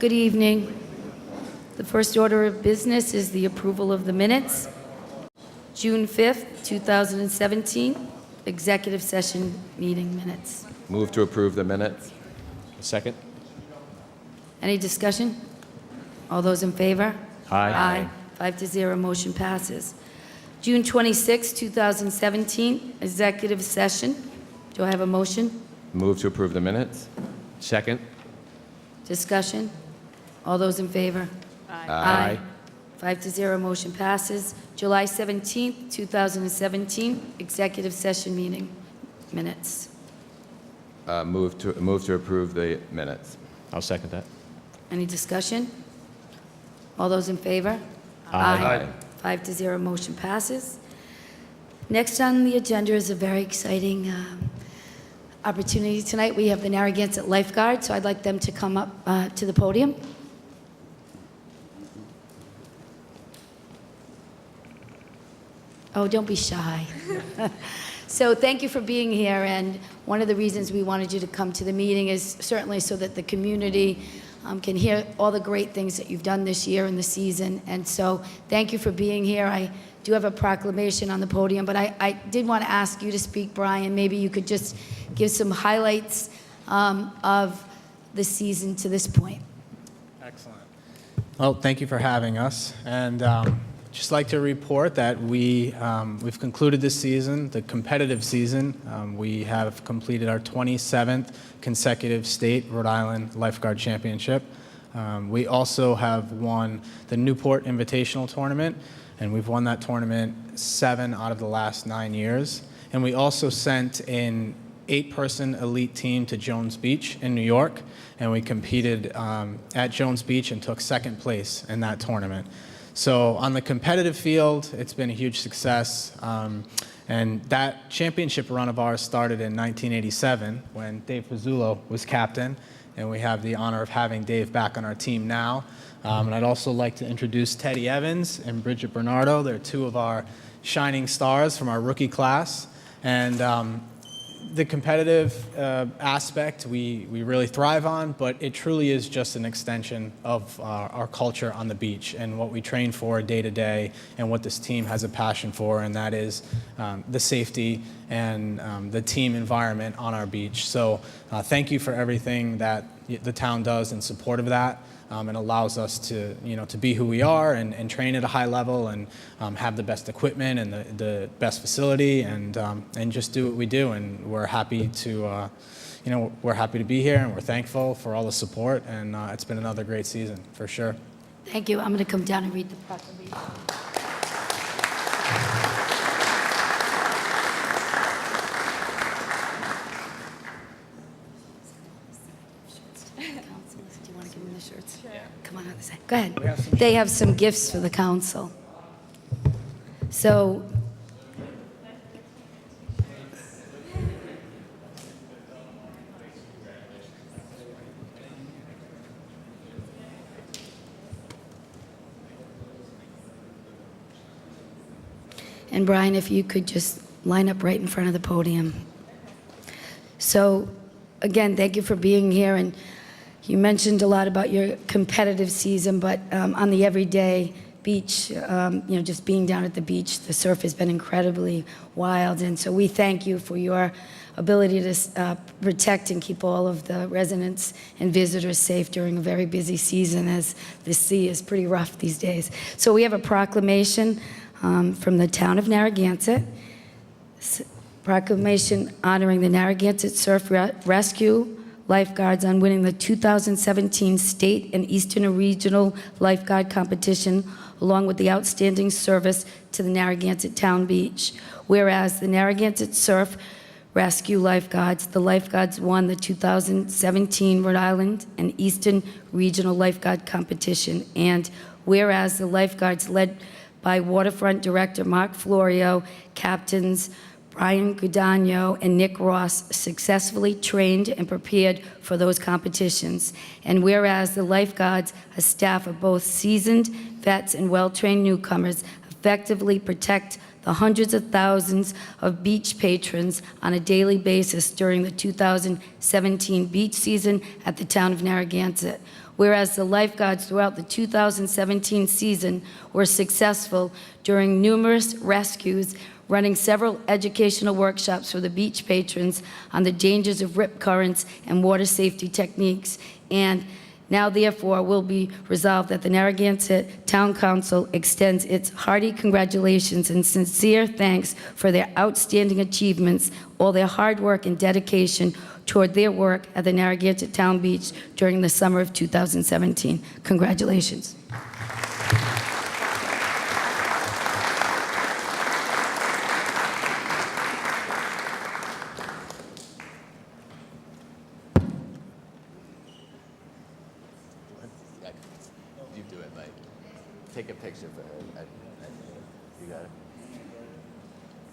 Good evening. The first order of business is the approval of the minutes. June 5th, 2017, executive session meeting minutes. Move to approve the minutes. Second? Any discussion? All those in favor? Aye. 5-0, motion passes. June 26, 2017, executive session. Do I have a motion? Move to approve the minutes. Second? Discussion? All those in favor? Aye. 5-0, motion passes. July 17, 2017, executive session meeting minutes. Move to approve the minutes. I'll second that. Any discussion? All those in favor? Aye. 5-0, motion passes. Next on the agenda is a very exciting opportunity tonight. We have the Narragansett Lifeguard, so I'd like them to come up to the podium. Oh, don't be shy. So thank you for being here, and one of the reasons we wanted you to come to the meeting is certainly so that the community can hear all the great things that you've done this year in the season. And so thank you for being here. I do have a proclamation on the podium, but I did want to ask you to speak, Brian. Maybe you could just give some highlights of the season to this point. Excellent. Well, thank you for having us. And just like to report that we've concluded this season, the competitive season. We have completed our 27th consecutive state Rhode Island Lifeguard Championship. We also have won the Newport Invitational Tournament, and we've won that tournament 7 out of the last 9 years. And we also sent an 8-person elite team to Jones Beach in New York, and we competed at Jones Beach and took 2nd place in that tournament. So on the competitive field, it's been a huge success. And that championship run of ours started in 1987 when Dave Pizzullo was captain, and we have the honor of having Dave back on our team now. And I'd also like to introduce Teddy Evans and Bridget Bernardo. They're 2 of our shining stars from our rookie class. And the competitive aspect we really thrive on, but it truly is just an extension of our culture on the beach and what we train for day to day and what this team has a passion for, and that is the safety and the team environment on our beach. So thank you for everything that the town does in support of that. And allows us to, to be who we are and train at a high level and have the best equipment and the best facility and just do what we do. And we're happy to, we're happy to be here, and we're thankful for all the support. And it's been another great season for sure. Thank you. I'm going to come down and read the proclamation. Do you want to give them the shirts? Sure. Come on, other side. Go ahead. They have some gifts for the council. So, and Brian, if you could just line up right in front of the podium. So, again, thank you for being here. And you mentioned a lot about your competitive season, but on the everyday beach, just being down at the beach, the surf has been incredibly wild. And so we thank you for your ability to protect and keep all of the residents and visitors safe during a very busy season, as the sea is pretty rough these days. So we have a proclamation from the town of Narragansett. Proclamation honoring the Narragansett Surf Rescue Lifeguards on winning the 2017 State and Eastern Regional Lifeguard Competition, along with the outstanding service to the Narragansett Town Beach. Whereas the Narragansett Surf Rescue Lifeguards, the Lifeguards won the 2017 Rhode Island and Eastern Regional Lifeguard Competition. And whereas the Lifeguards, led by Waterfront Director Mark Florio, captains Brian Guadagno and Nick Ross successfully trained and prepared for those competitions. And whereas the lifeguards, a staff of both seasoned vets and well-trained newcomers, effectively protect the hundreds of thousands of beach patrons on a daily basis during the 2017 beach season at the town of Narragansett. Whereas the lifeguards throughout the 2017 season were successful during numerous rescues, running several educational workshops for the beach patrons on the dangers of rip currents and water safety techniques. And now, therefore, will be resolved that the Narragansett Town Council extends its hearty congratulations and sincere thanks for their outstanding achievements, all their hard work and dedication toward their work at the Narragansett Town Beach during the summer of 2017. Congratulations. You do it, Mike. Take a picture for her. You got it?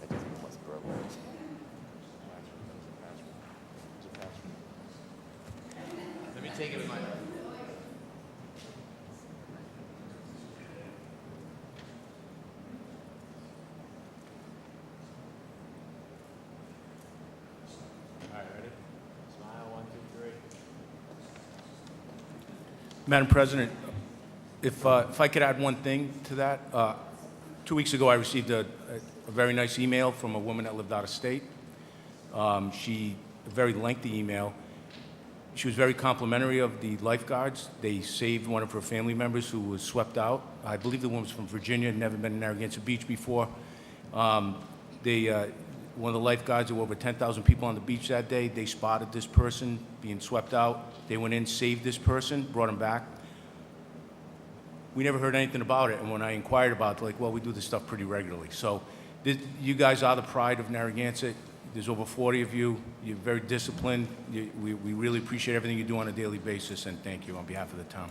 I just almost broke it. Let me take it in my... Madam President, if I could add one thing to that. 2 weeks ago, I received a very nice email from a woman that lived out of state. A very lengthy email. She was very complimentary of the lifeguards. They saved one of her family members who was swept out. I believe the woman was from Virginia, had never been to Narragansett Beach before. One of the lifeguards, there were over 10,000 people on the beach that day. They spotted this person being swept out. They went in, saved this person, brought him back. We never heard anything about it, and when I inquired about it, they're like, well, we do this stuff pretty regularly. So you guys are the pride of Narragansett. There's over 40 of you. You're very disciplined. We really appreciate everything you do on a daily basis, and thank you on behalf of the town.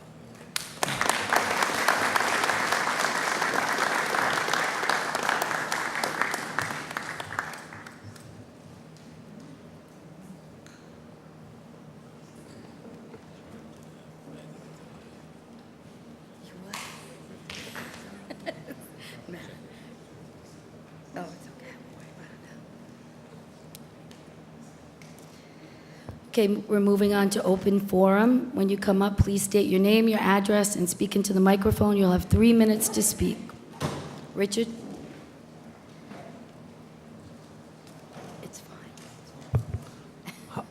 Oh, it's okay. Okay, we're moving on to open forum. When you come up, please state your name, your address, and speak into the microphone. You'll have 3 minutes to speak. Richard? It's fine.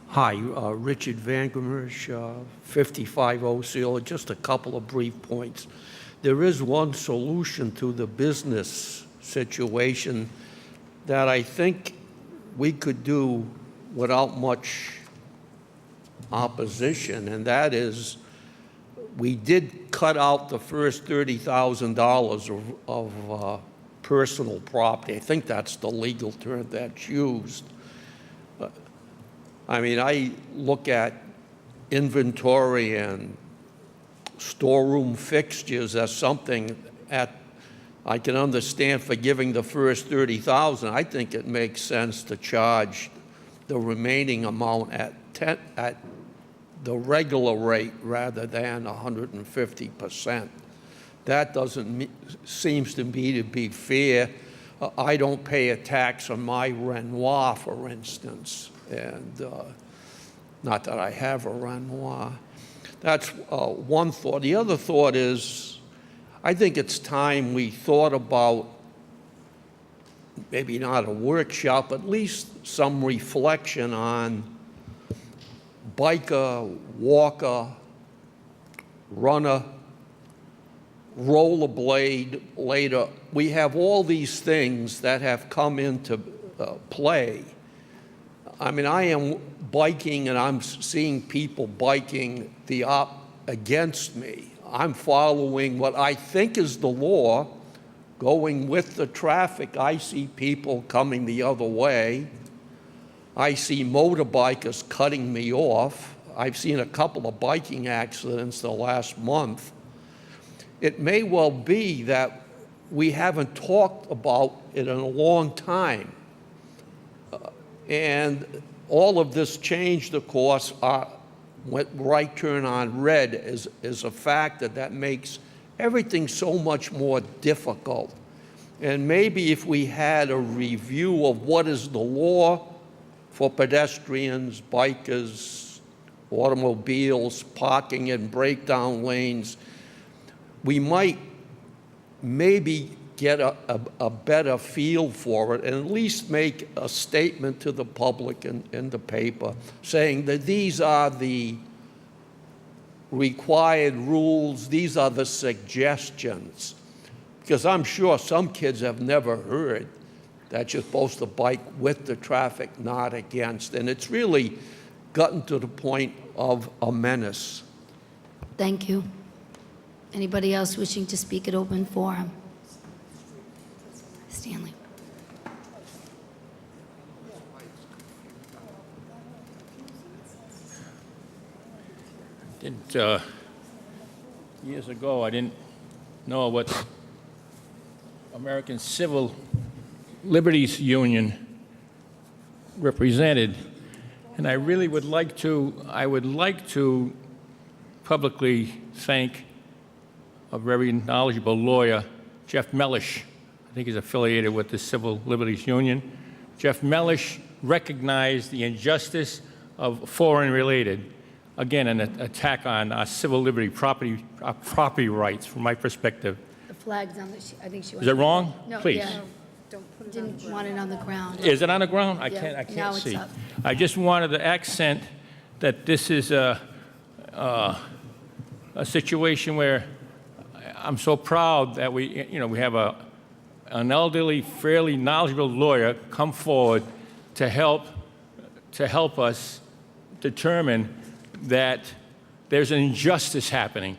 Hi, Richard Van Grimmersh, 55 Osceola. Just a couple of brief points. There is one solution to the business situation that I think we could do without much opposition, and that is we did cut out the first $30,000 of personal property. I think that's the legal term that's used. I mean, I look at inventory and storeroom fixtures as something I can understand for giving the first $30,000. I think it makes sense to charge the remaining amount at the regular rate rather than 150%. That doesn't seems to me to be fair. I don't pay a tax on my Renoir, for instance, and not that I have a Renoir. That's one thought. The other thought is, I think it's time we thought about, maybe not a workshop, at least some reflection on biker, walker, runner, rollerblade later. We have all these things that have come into play. I mean, I am biking and I'm seeing people biking against me. I'm following what I think is the law, going with the traffic. I see people coming the other way. I see motorbikers cutting me off. I've seen a couple of biking accidents the last month. It may well be that we haven't talked about it in a long time. And all of this changed, of course, went right turn on red is a factor that makes everything so much more difficult. And maybe if we had a review of what is the law for pedestrians, bikers, automobiles, parking in breakdown lanes, we might maybe get a better feel for it and at least make a statement to the public in the paper saying that these are the required rules, these are the suggestions. Because I'm sure some kids have never heard that you're supposed to bike with the traffic, not against. And it's really gotten to the point of a menace. Thank you. Anybody else wishing to speak at open forum? Stanley. Years ago, I didn't know what American Civil Liberties Union represented, and I really would like to publicly thank a very knowledgeable lawyer, Jeff Mellish. I think he's affiliated with the Civil Liberties Union. Jeff Mellish recognized the injustice of foreign-related, again, an attack on our civil liberty property rights, from my perspective. The flag's on the, I think she was. Is that wrong? No, Please. yeah. Didn't want it on the ground. Is it on the ground? I Yeah, can't now it's see. up. I just wanted to accent that this is a situation where I'm so proud that we have an elderly, fairly knowledgeable lawyer come forward to help us determine that there's an injustice happening,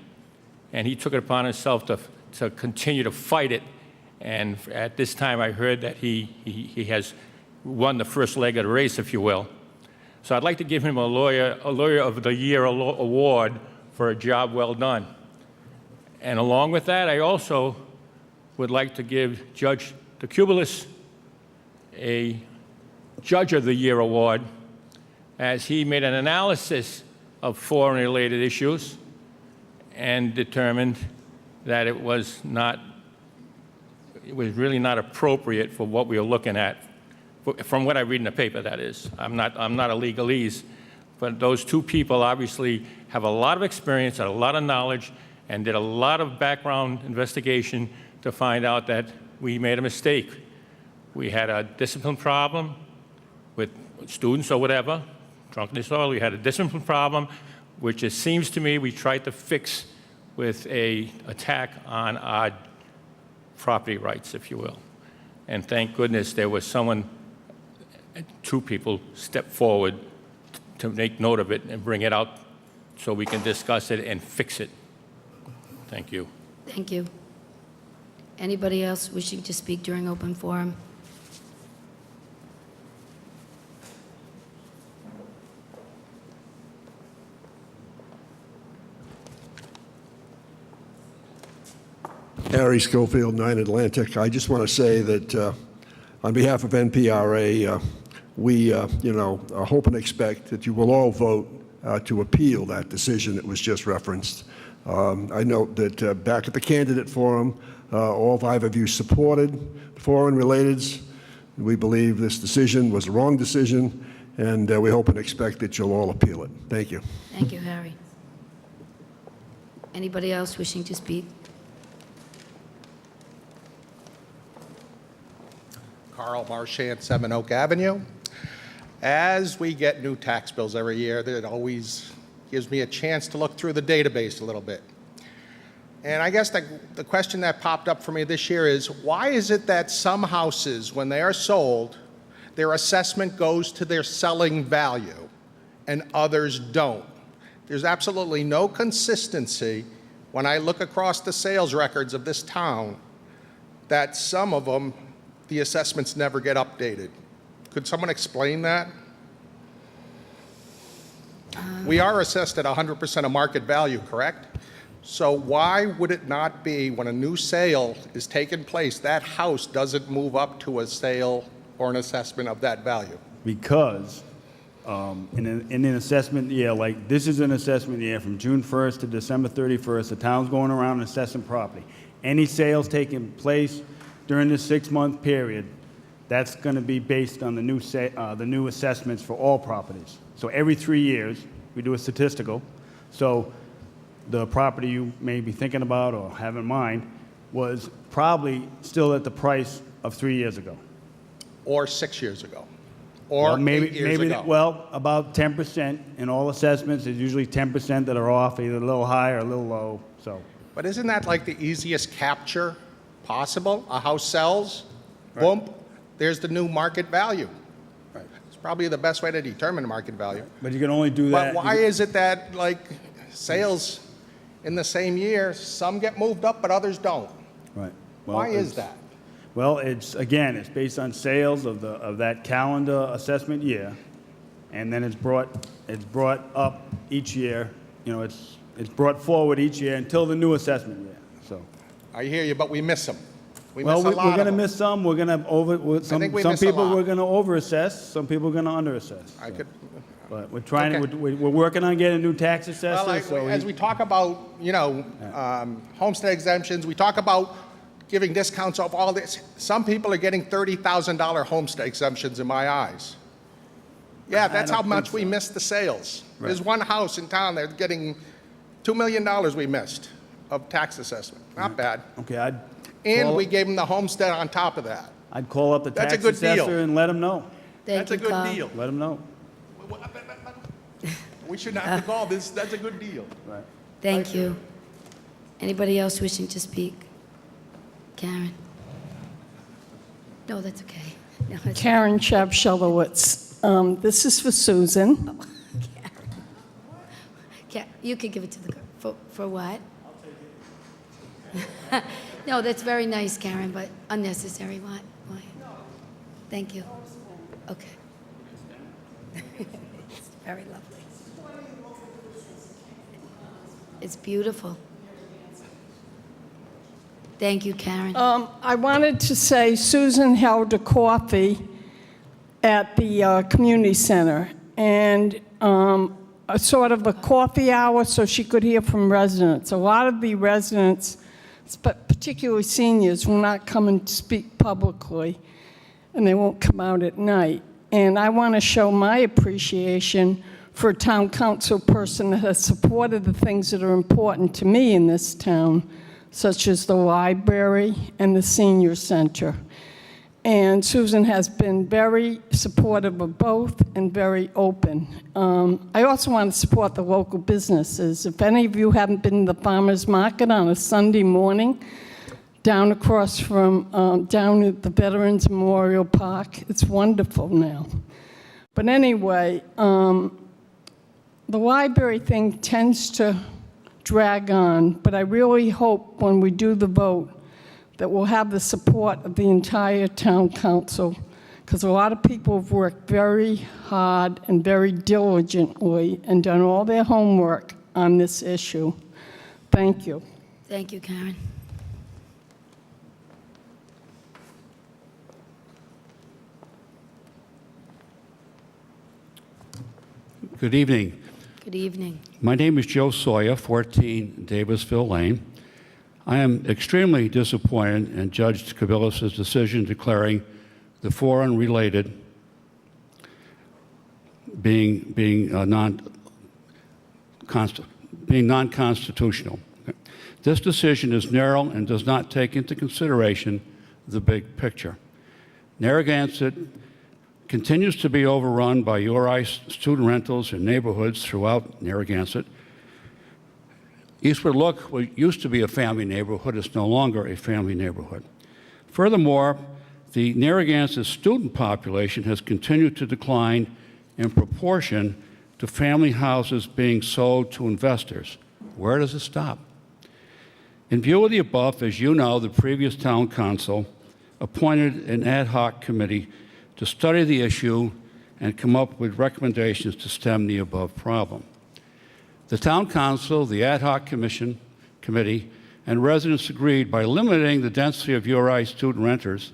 and he took it upon himself to continue to fight it. And at this time, I heard that he has won the first leg of the race, if you will. So I'd like to give him a Lawyer of the Year award for a job well done. And along with that, I also would like to give Judge DeCubelis a Judge of the Year award, as he made an analysis of foreign-related issues and determined that it was really not appropriate for what we were looking at, from what I read in the paper, that is. I'm not a legalese, but those two people obviously have a lot of experience and a lot of knowledge and did a lot of background investigation to find out that we made a mistake. We had a discipline problem with students or whatever, drunkenness, or we had a discipline problem, which it seems to me we tried to fix with an attack on our property rights, if you will. And thank goodness there was two people stepped forward to make note of it and bring it out so we can discuss it and fix it. Thank you. Thank you. Anybody else wishing to speak during open forum? Harry Schofield, 9 Atlantic. I just want to say that on behalf of NPRA, we hope and expect that you will all vote to appeal that decision that was just referenced. I note that back at the candidate forum, all 5 of you supported foreign relateds. We believe this decision was a wrong decision, and we hope and expect that you'll all appeal it. Thank you. Thank you, Harry. Anybody else wishing to speak? Carl Marchand, 7 Oak Avenue. As we get new tax bills every year, it always gives me a chance to look through the database a little bit. And I guess the question that popped up for me this year is, why is it that some houses, when they are sold, their assessment goes to their selling value and others don't? There's absolutely no consistency when I look across the sales records of this town that some of them, the assessments never get updated. Could someone explain that? We are assessed at 100% of market value, correct? So why would it not be, when a new sale is taking place, that house doesn't move up to a sale or an assessment of that value? because in an assessment year, like this is an assessment year from June 1st to December 31st, the town's going around and assessing property. Any sales taking place during this 6-month period, that's going to be based on the new assessments for all properties. So every 3 years, we do a statistical. So the property you may be thinking about or have in mind was probably still at the price of 3 years ago. Or 6 years ago? Or Well, maybe, 8 years ago? well, about 10% in all assessments. There's usually 10% that are off, either a little high or a little low, so. But isn't that like the easiest capture possible? A house sells, boom, there's the new market value. Right. It's probably the best way to determine market value. But you can only do that. But why is it that, like, sales in the same year, some get moved up, but others don't? Right. Well, Why is it's- that? Well, it's based on sales of that calendar assessment year, and then it's brought up each year. You know, it's brought forward each year until the new assessment year. So. I hear you, but we miss them. We Well, miss a we're lot going to of them. miss some. We're going to some think we some miss a people lot. we're going to overassess. Some people are going to underassess. I could, But we're trying Okay. to. We're working on getting a new tax assessor. well, so as we talk about, homestead exemptions, we talk about giving discounts off all this. Some people are getting $30,000 homestead exemptions in my eyes. Yeah, that's don't how much think we so. missed the sales. Right. There's one house in town that's getting $2 million we missed of tax assessment. Not bad. Okay, And we gave them the homestead on top of that. I'd call up the That's a tax good deal. assessor and let him know. Thank That's you, a good Carl. deal. Let him know. We should not have to call this. That's a good deal. Right. Thank you. Anybody else wishing to speak? Karen? No, that's okay. No, it's Karen Shabshelowitz. This is for Susan. You could give it to the girl. For what? No, that's very nice, Karen, but unnecessary. Why? Thank you. Okay. It's very lovely. It's beautiful. Thank you, Karen. I wanted to say Susan held a coffee at the community center, and a sort of a coffee hour so she could hear from residents. A lot of the residents, particularly seniors, will not come and speak publicly, and they won't come out at night. And I want to show my appreciation for a town council person that has supported the things that are important to me in this town, such as the library and the senior center. And Susan has been very supportive of both and very open. I also want to support the local businesses. If any of you haven't been to the farmer's market on a Sunday morning, down across from, down at the Veterans Memorial Park, it's wonderful now. But anyway, the library thing tends to drag on, but I really hope when we do the vote that we'll have the support of the entire town council, because a lot of people have worked very hard and very diligently and done all their homework on this issue. Thank you. Thank you, Karen. Good evening. Good evening. My name is Joe Sawyer, 14 Davisville Lane. I am extremely disappointed in Judge Cabillas' decision declaring the four unrelated being non-constitutional. This decision is narrow and does not take into consideration the big picture. Narragansett continues to be overrun by URI student rentals in neighborhoods throughout Narragansett. Eastward Look used to be a family neighborhood. It's no longer a family neighborhood. Furthermore, the Narragansett student population has continued to decline in proportion to family houses being sold to investors. Where does it stop? In view of the above, as you know, the previous town council appointed an ad hoc committee to study the issue and come up with recommendations to stem the above problem. The town council, the ad hoc committee, and residents agreed by limiting the density of URI student renters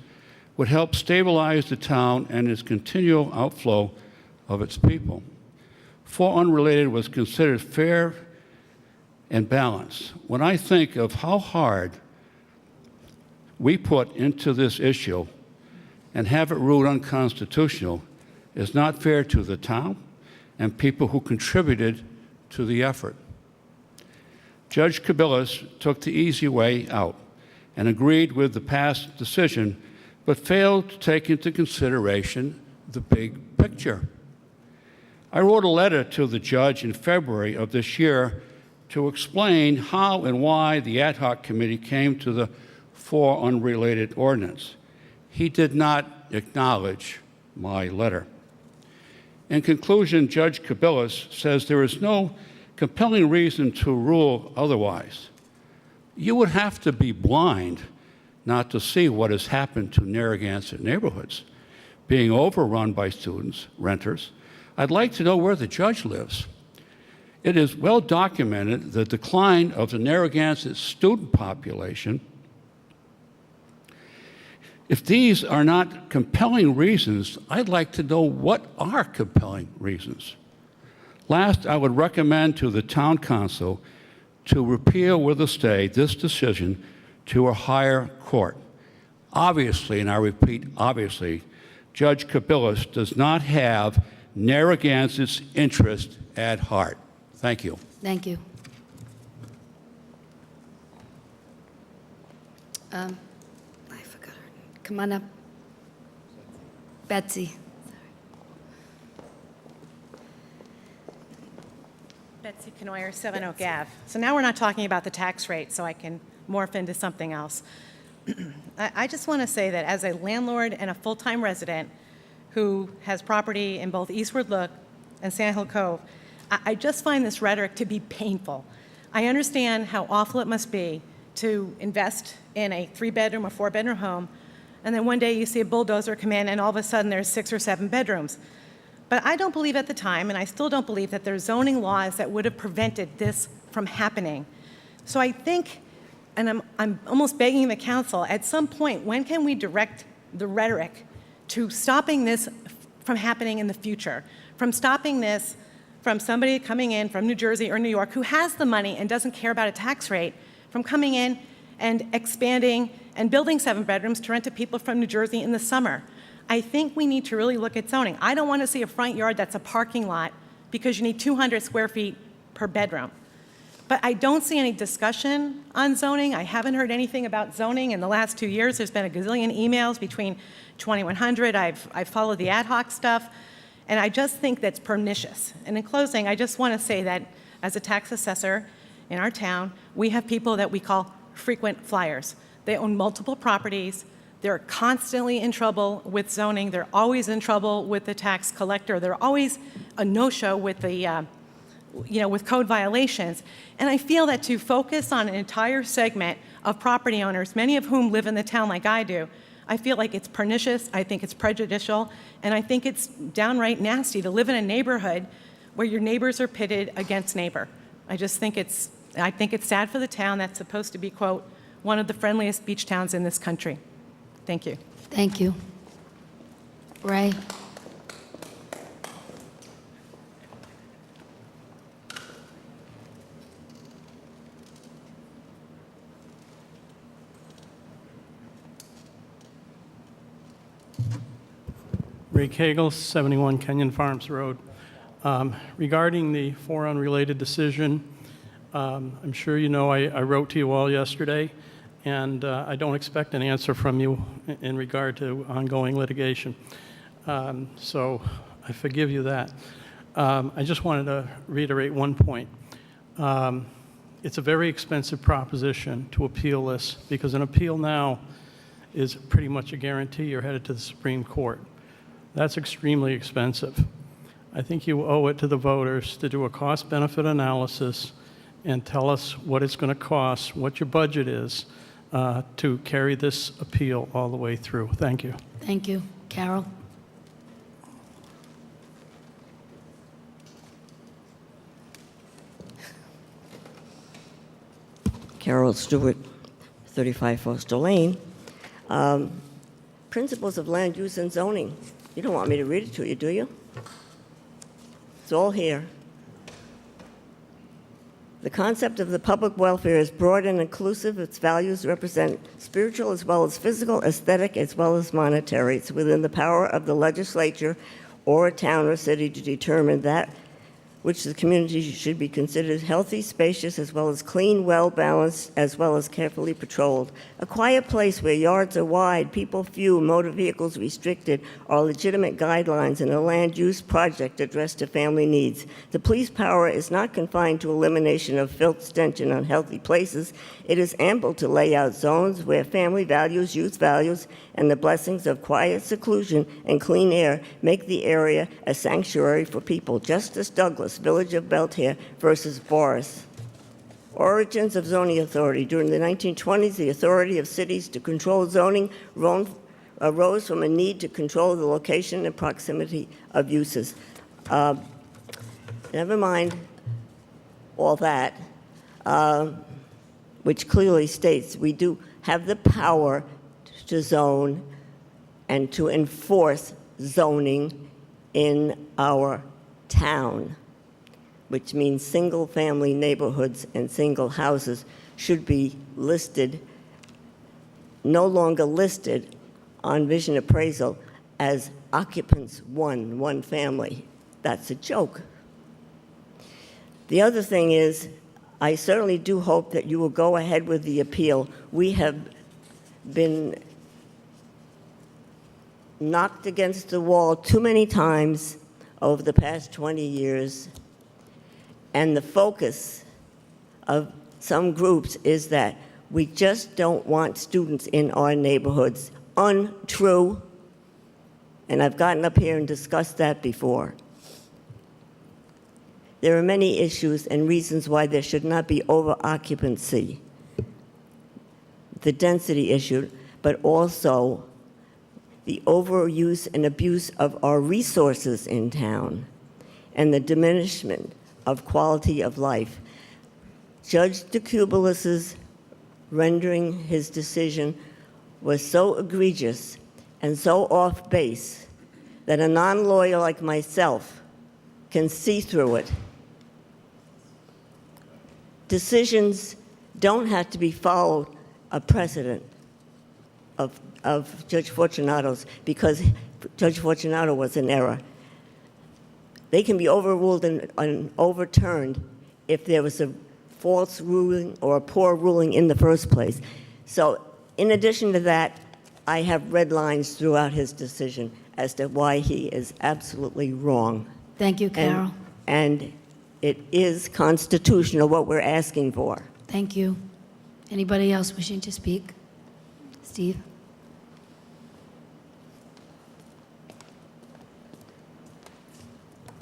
would help stabilize the town and its continual outflow of its people. 4 unrelated was considered fair and balanced. When I think of how hard we put into this issue and have it ruled unconstitutional is not fair to the town and people who contributed to the effort. Judge Kabilas took the easy way out and agreed with the past decision, but failed to take into consideration the big picture. I wrote a letter to the judge in February of this year to explain how and why the ad hoc committee came to the 4 unrelated ordinance. He did not acknowledge my letter. In conclusion, Judge Kabilas says there is no compelling reason to rule otherwise. You would have to be blind not to see what has happened to Narragansett neighborhoods, being overrun by students, renters. I'd like to know where the judge lives. It is well documented the decline of the Narragansett student population. If these are not compelling reasons, I'd like to know what are compelling reasons. Last, I would recommend to the town council to repeal with a stay this decision to a higher court. Obviously, and I repeat, obviously, Judge Kabilas does not have Narragansett's interest at heart. Thank you. Thank you. I forgot her. Come on up. Betsy. Betsy Canoyer, 7 Oak Ave. So now we're not talking about the tax rate, so I can morph into something else. I just want to say that as a landlord and a full-time resident who has property in both Eastward Look and Sand Hill Cove, I just find this rhetoric to be painful. I understand how awful it must be to invest in a 3-bedroom or 4-bedroom home, and then one day you see a bulldozer come in and all of a sudden there's 6 or 7 bedrooms. But I don't believe at the time, and I still don't believe, that there's zoning laws that would have prevented this from happening. So I think, and I'm almost begging the council, at some point, when can we direct the rhetoric to stopping this from happening in the future, from stopping this from somebody coming in from New Jersey or New York who has the money and doesn't care about a tax rate, from coming in and expanding and building 7 bedrooms to rent to people from New Jersey in the summer. I think we need to really look at zoning. I don't want to see a front yard that's a parking lot because you need 200 square feet per bedroom. But I don't see any discussion on zoning. I haven't heard anything about zoning in the last 2 years. There's been a gazillion emails between 2100. I've followed the ad hoc stuff, and I just think that's pernicious. And in closing, I just want to say that as a tax assessor in our town, we have people that we call frequent flyers. They own multiple properties. They're constantly in trouble with zoning. They're always in trouble with the tax collector. They're always a no-show with the, with code violations. And I feel that to focus on an entire segment of property owners, many of whom live in the town like I do, I feel like it's pernicious. I think it's prejudicial, and I think it's downright nasty to live in a neighborhood where your neighbors are pitted against neighbor. I think it's sad for the town that's supposed to be, quote, one of the friendliest beach towns in this country. Thank you. Thank you. Ray? Ray Cagle, 71 Kenyon Farms Road. Regarding the 4 unrelated decision, I'm sure you know I wrote to you all yesterday, and I don't expect an answer from you in regard to ongoing litigation. So I forgive you that. I just wanted to reiterate one point. It's a very expensive proposition to appeal this, because an appeal now is pretty much a guarantee you're headed to the Supreme Court. That's extremely expensive. I think you owe it to the voters to do a cost-benefit analysis and tell us what it's going to cost, what your budget is, to carry this appeal all the way through. Thank you. Thank you. Carol? Carol Stewart, 35 Foster Lane. principles of land use and zoning. You don't want me to read it to you, do you? It's all here. The concept of the public welfare is broad and inclusive. Its values represent spiritual as well as physical, aesthetic as well as monetary. It's within the power of the legislature or a town or city to determine that which the community should be considered healthy, spacious, as well as clean, well-balanced, as well as carefully patrolled. A quiet place where yards are wide, people few, motor vehicles restricted, are legitimate guidelines in a land use project addressed to family needs. The police power is not confined to elimination of filth, stench, and unhealthy places. It is ample to lay out zones where family values, youth values, and the blessings of quiet seclusion and clean air make the area a sanctuary for people. Justice Douglas, Village of Belterre versus Boris. Origins of zoning authority. During the 1920s, the authority of cities to control zoning arose from a need to control the location and proximity of uses. Never mind all that, which clearly states we do have the power to zone and to enforce zoning in our town, which means single-family neighborhoods and single houses should be listed, no longer listed on vision appraisal as occupants one family. That's a joke. The other thing is, I certainly do hope that you will go ahead with the appeal. We have been knocked against the wall too many times over the past 20 years. And the focus of some groups is that we just don't want students in our neighborhoods. Untrue. And I've gotten up here and discussed that before. There are many issues and reasons why there should not be over-occupancy. The density issue, but also the overuse and abuse of our resources in town and the diminishment of quality of life. Judge DeCubelus's rendering his decision was so egregious and so off base that a non-lawyer like myself can see through it. Decisions don't have to be followed a precedent of Judge Fortunato's, because Judge Fortunato was in error. They can be overruled and overturned if there was a false ruling or a poor ruling in the first place. So in addition to that, I have red lines throughout his decision as to why he is absolutely wrong. Thank you, Carol. And it is constitutional what we're asking for. Thank you. Anybody else wishing to speak? Steve?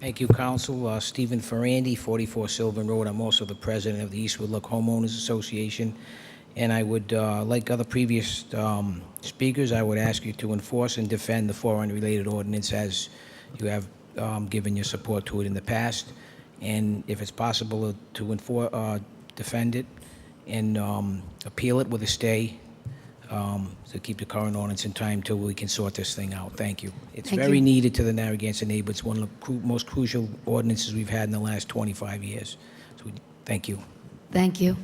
Thank you, Council. Stephen Ferrandi, 44 Sylvan Road. I'm also the president of the Eastwood Look Homeowners Association. And I would, like other previous speakers, I would ask you to enforce and defend the 4 unrelated ordinance as you have given your support to it in the past. And if it's possible to defend it and appeal it with a stay, to keep the current ordinance in time till we can sort this thing out. Thank you. It's very needed to the Narragansett neighbor. It's one of the most crucial ordinances we've had in the last 25 years. So thank you. Thank you.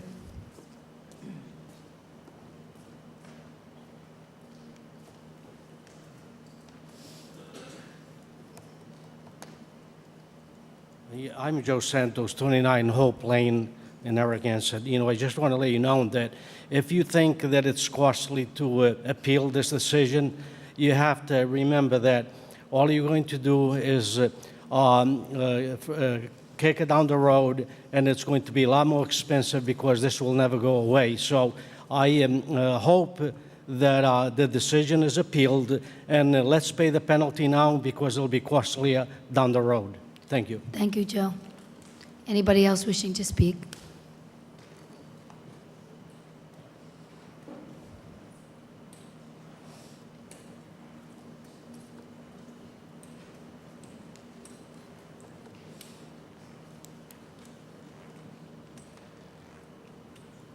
I'm Joe Santos, 29 Hope Lane in Narragansett. I just want to let you know that if you think that it's costly to appeal this decision, you have to remember that all you're going to do is kick it down the road, and it's going to be a lot more expensive because this will never go away. So I hope that the decision is appealed, and let's pay the penalty now because it'll be costlier down the road. Thank you. Thank you, Joe. Anybody else wishing to speak?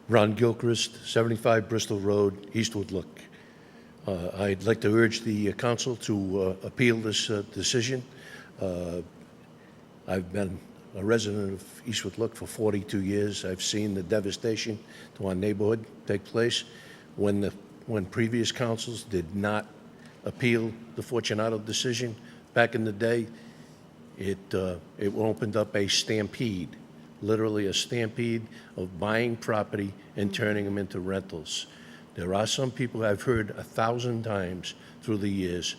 Ron Gilchrist, 75 Bristol Road, Eastwood Look. I'd like to urge the council to appeal this decision. I've been a resident of Eastwood Look for 42 years. I've seen the devastation to our neighborhood take place when previous councils did not appeal the Fortunato decision. Back in the day, it opened up a stampede, literally a stampede of buying property and turning them into rentals. There are some people I've heard 1,000 times through the years,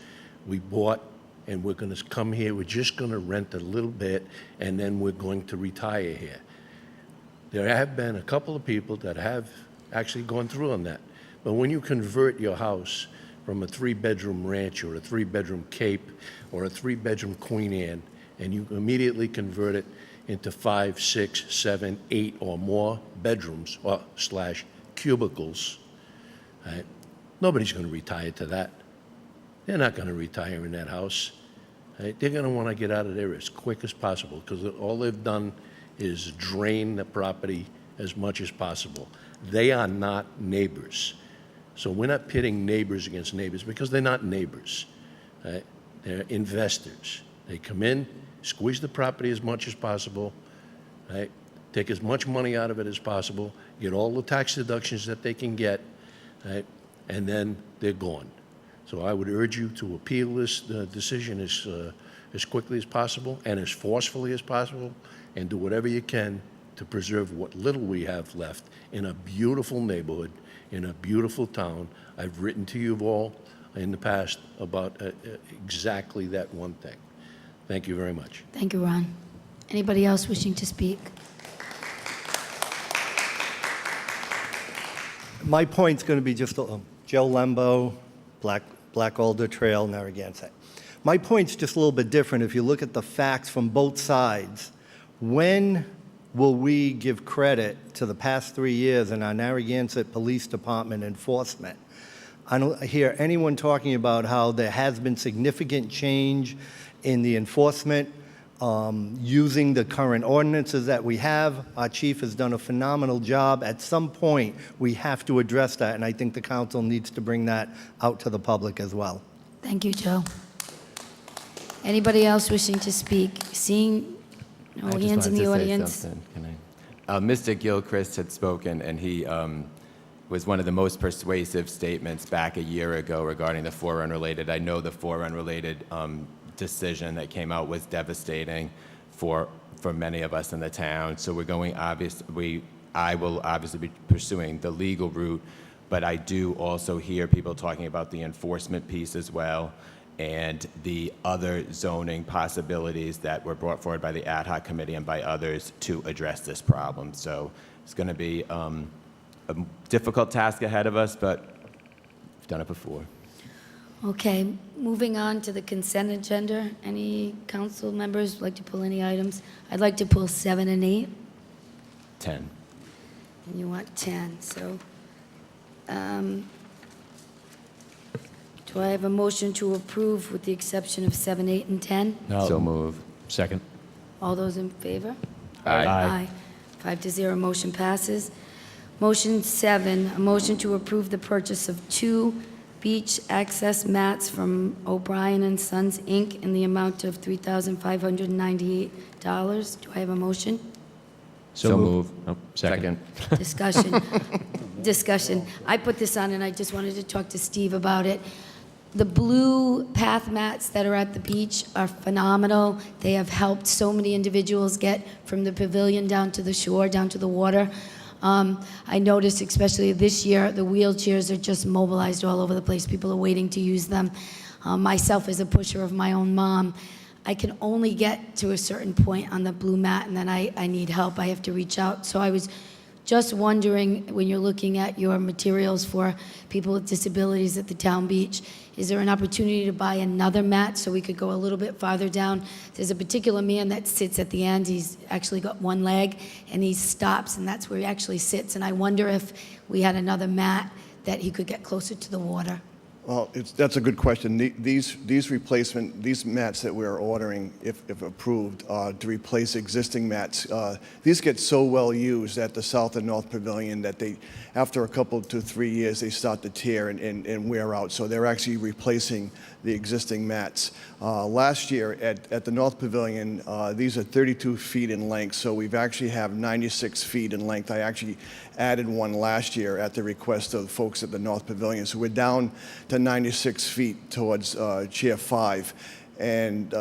we bought and we're going to come here, we're just going to rent a little bit, and then we're going to retire here. There have been a couple of people that have actually gone through on that. But when you convert your house from a 3-bedroom ranch or a 3-bedroom Cape or a 3-bedroom Queen Anne, and you immediately convert it into 5, 6, 7, 8 or more bedrooms or / cubicles, right? Nobody's going to retire to that. They're not going to retire in that house. Right? They're going to want to get out of there as quick as possible because all they've done is drain the property as much as possible. They are not neighbors. So we're not pitting neighbors against neighbors because they're not neighbors. Right? They're investors. They come in, squeeze the property as much as possible, right? Take as much money out of it as possible, get all the tax deductions that they can get, right? And then they're gone. So I would urge you to appeal this decision as quickly as possible and as forcefully as possible, and do whatever you can to preserve what little we have left in a beautiful neighborhood, in a beautiful town. I've written to you all in the past about exactly that one thing. Thank you very much. Thank you, Ron. Anybody else wishing to speak? My point's going to be just Joe Lembo, Black Alder Trail, Narragansett. My point's just a little bit different. If you look at the facts from both sides, when will we give credit to the past 3 years in our Narragansett Police Department enforcement? I don't hear anyone talking about how there has been significant change in the enforcement using the current ordinances that we have. Our chief has done a phenomenal job. At some point, we have to address that, and I think the council needs to bring that out to the public as well. Thank you, Joe. Anybody else wishing to speak? Seeing no hands in the audience. Mr. Gilchrist had spoken, and he was one of the most persuasive statements back a year ago regarding the 4 unrelated. I know the 4 unrelated decision that came out was devastating for many of us in the town. So we're going I will obviously be pursuing the legal route, but I do also hear people talking about the enforcement piece as well and the other zoning possibilities that were brought forward by the ad hoc committee and by others to address this problem. So it's going to be a difficult task ahead of us, but we've done it before. Okay, moving on to the consent agenda. Any council members like to pull any items? I'd like to pull 7 and 8. 10. And you want 10, so do I have a motion to approve with the exception of 7, 8, and 10? No. So move. Second. All those in favor? Aye. Aye. 5-0, motion passes. Motion 7, a motion to approve the purchase of 2 beach access mats from O'Brien and Sons, Inc. in the amount of $3,598. Do I have a motion? So move. Oh, second. Discussion. Discussion. I put this on and I just wanted to talk to Steve about it. The blue path mats that are at the beach are phenomenal. They have helped so many individuals get from the pavilion down to the shore, down to the water. I noticed, especially this year, the wheelchairs are just mobilized all over the place. People are waiting to use them. Myself, as a pusher of my own mom, I can only get to a certain point on the blue mat, and then I need help. I have to reach out. So I was just wondering, when you're looking at your materials for people with disabilities at the town beach, is there an opportunity to buy another mat so we could go a little bit farther down? There's a particular man that sits at the end. He's actually got one leg, and he stops, and that's where he actually sits. And I wonder if we had another mat that he could get closer to the water. Well, that's a good question. These mats that we're ordering, if approved, to replace existing mats, these get so well used at the South and North Pavilion that after a couple to 3 years, they start to tear and wear out. So they're actually replacing the existing mats. Last year at the North Pavilion, these are 32 feet in length, so we've actually have 96 feet in length. I actually added one last year at the request of folks at the North Pavilion. So we're down to 96 feet towards Chair 5. And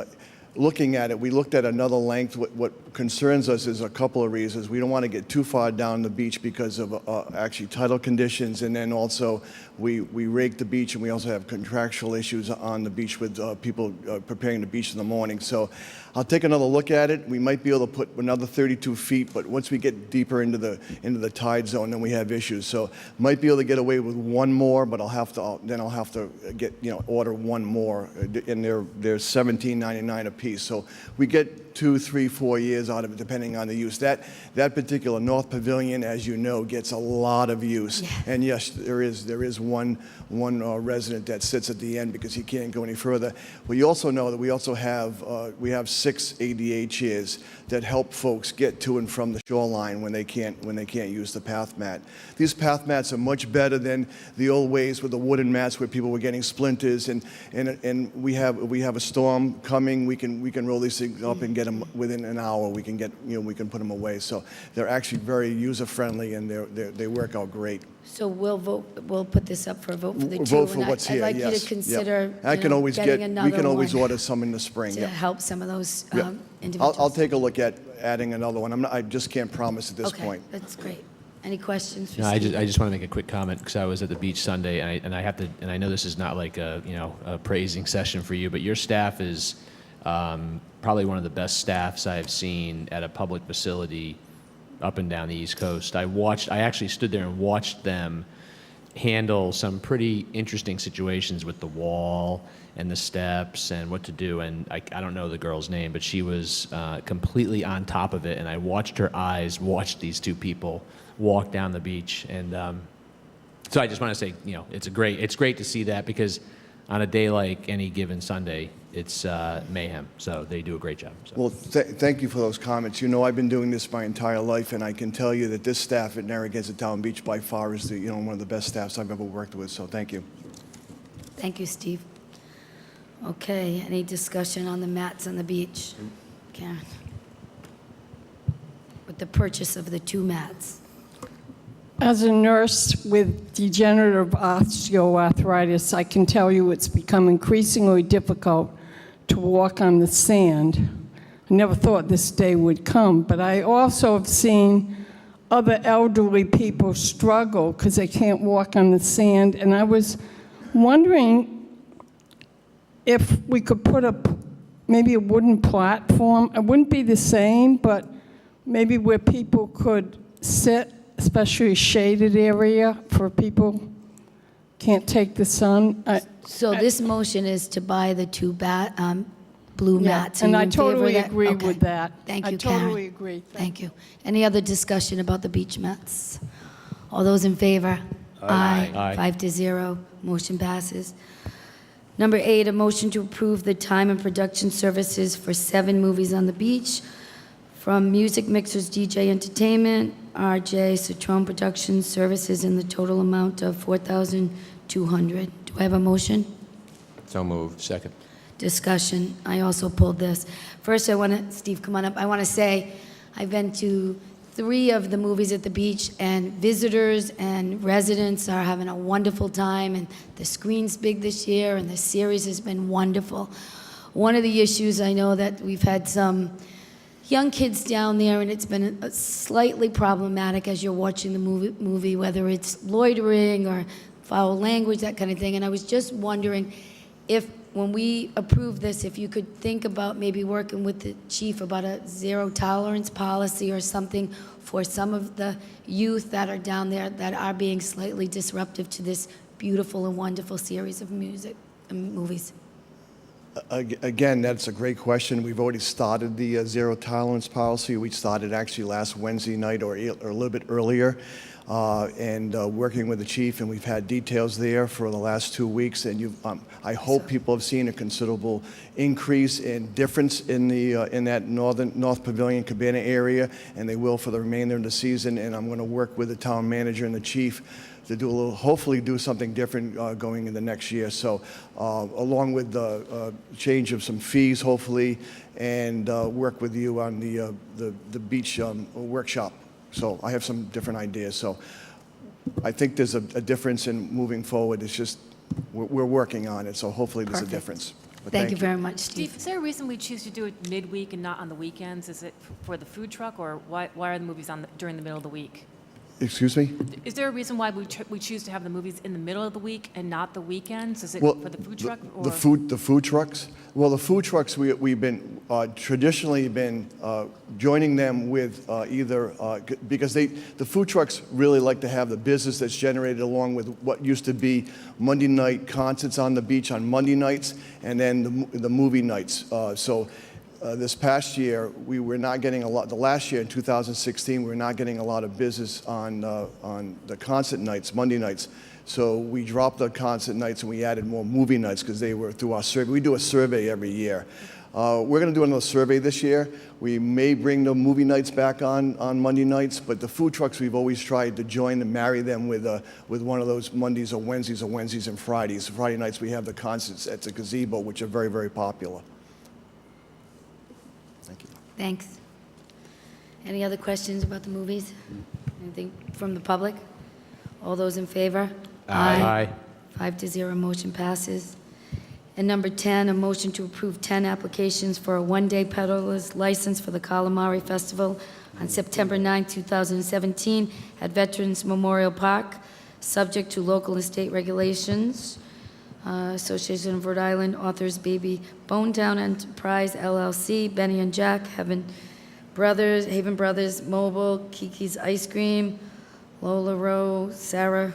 looking at it, we looked at another length. What concerns us is a couple of reasons. We don't want to get too far down the beach because of actually tidal conditions, and then also we rake the beach, and we also have contractual issues on the beach with people preparing the beach in the morning. So I'll take another look at it. We might be able to put another 32 feet, but once we get deeper into the tide zone, then we have issues. So might be able to get away with one more, but I'll have to get order one more, and they're $17.99 a piece. So we get 2, 3, 4 years out of it, depending on the use. That particular North Pavilion, as you know, gets a lot of use. Yeah. And yes, there is one resident that sits at the end because he can't go any further. Well, you also know that we have 6 ADA chairs that help folks get to and from the shoreline when they can't use the path mat. These path mats are much better than the old ways with the wooden mats where people were getting splinters. And we have a storm coming. We can roll these things up and get them within an hour. We can put them away. So they're actually very user friendly, and they work out great. So we'll put this up for a vote for the two. Vote for what's here. I'd like you to consider Yep. We can always order some in the spring. to Yep. help some of those Yep. individuals. I'll take a look at adding another one. I just can't promise at this point. Okay, that's great. Any questions for No, I Steve? just want to make a quick comment because I was at the beach Sunday, and I know this is not like a praising session for you, but your staff is probably one of the best staffs I have seen at a public facility up and down the East Coast. I actually stood there and watched them handle some pretty interesting situations with the wall and the steps and what to do. And I don't know the girl's name, but she was completely on top of it. And I watched her eyes watch these two people walk down the beach. And so I just want to say, it's great to see that, because on a day like any given Sunday, it's mayhem. So they do a great job. So. Well, thank you for those comments. I've been doing this my entire life, and I can tell you that this staff at Narragansett Town Beach by far is one of the best staffs I've ever worked with. So thank you. Thank you, Steve. Okay, any discussion on the mats on the beach? Karen? With the purchase of the 2 mats. As a nurse with degenerative osteoarthritis, I can tell you it's become increasingly difficult to walk on the sand. I never thought this day would come, but I also have seen other elderly people struggle because they can't walk on the sand, and I was wondering if we could put maybe a wooden platform. It wouldn't be the same, but maybe where people could sit, especially a shaded area for people can't take the sun. So this motion is to buy the 2 blue mats. Are and you I in favor of totally that? agree Okay. with that. Thank you, I Karen. totally agree. Thank you. Any other discussion about the beach mats? All those in favor? Aye. Aye. 5-0. Motion passes. Number 8, a motion to approve the time and production services for 7 movies on the beach from Music Mixers DJ Entertainment, RJ Citron Production Services, in the total amount of $4,200. Do I have a motion? So moved. Second. Discussion. I also pulled this. First, Steve, come on up. I want to say I've been to 3 of the movies at the beach, and visitors and residents are having a wonderful time, and the screen's big this year, and the series has been wonderful. One of the issues, I know that we've had some young kids down there, and it's been slightly problematic as you're watching the movie, whether it's loitering or foul language, that kind of thing. And I was just wondering if, when we approve this, if you could think about maybe working with the chief about a zero tolerance policy or something for some of the youth that are down there that are being slightly disruptive to this beautiful and wonderful series of music and movies. Again, that's a great question. We've already started the zero tolerance policy. We started actually last Wednesday night or a little bit earlier. and working with the chief, and we've had details there for the last 2 weeks, and I hope people have seen a considerable increase in difference in that North Pavilion Cabana area, and they will for the remainder of the season, and I'm going to work with the town manager and the chief to hopefully do something different going into next year. So along with the change of some fees, hopefully, and work with you on the beach workshop. So I have some different ideas. So I think there's a difference in moving forward. It's just we're working on it. So hopefully there's a difference. But Thank you very much, Steve. Steve, is there a reason we choose to do it midweek and not on the weekends? Is it for the food truck, or why are the movies during the middle of the week? Excuse me? Is there a reason why we choose to have the movies in the middle of the week and not the weekends? Is it for the food truck? Or? The food trucks? Well, the food trucks, we've been traditionally been joining them with either, because the food trucks really like to have the business that's generated along with what used to be Monday night concerts on the beach on Monday nights, and then the movie nights. This past year, we were not getting a lot. The last year, in 2016, we were not getting a lot of business on the concert nights, Monday nights. So we dropped the concert nights and we added more movie nights because they were through our survey. We do a survey every year. We're going to do another survey this year. We may bring the movie nights back on Monday nights, but the food trucks, we've always tried to join and marry them with one of those Mondays or Wednesdays and Fridays. Friday nights, we have the concerts at the gazebo, which are very, very popular. Thanks. Any other questions about the movies? Anything from the public? All those in favor? Aye. 5-0, motion passes. And number 10, a motion to approve 10 applications for a one-day peddler's license for the Calamari Festival on September 9, 2017 at Veterans Memorial Park, subject to local and state regulations. Association of Rhode Island, Authors Baby Bonetown Enterprise, LLC, Benny and Jack, Haven Brothers, Mobile, Kiki's Ice Cream, Lola Rowe, Sarah,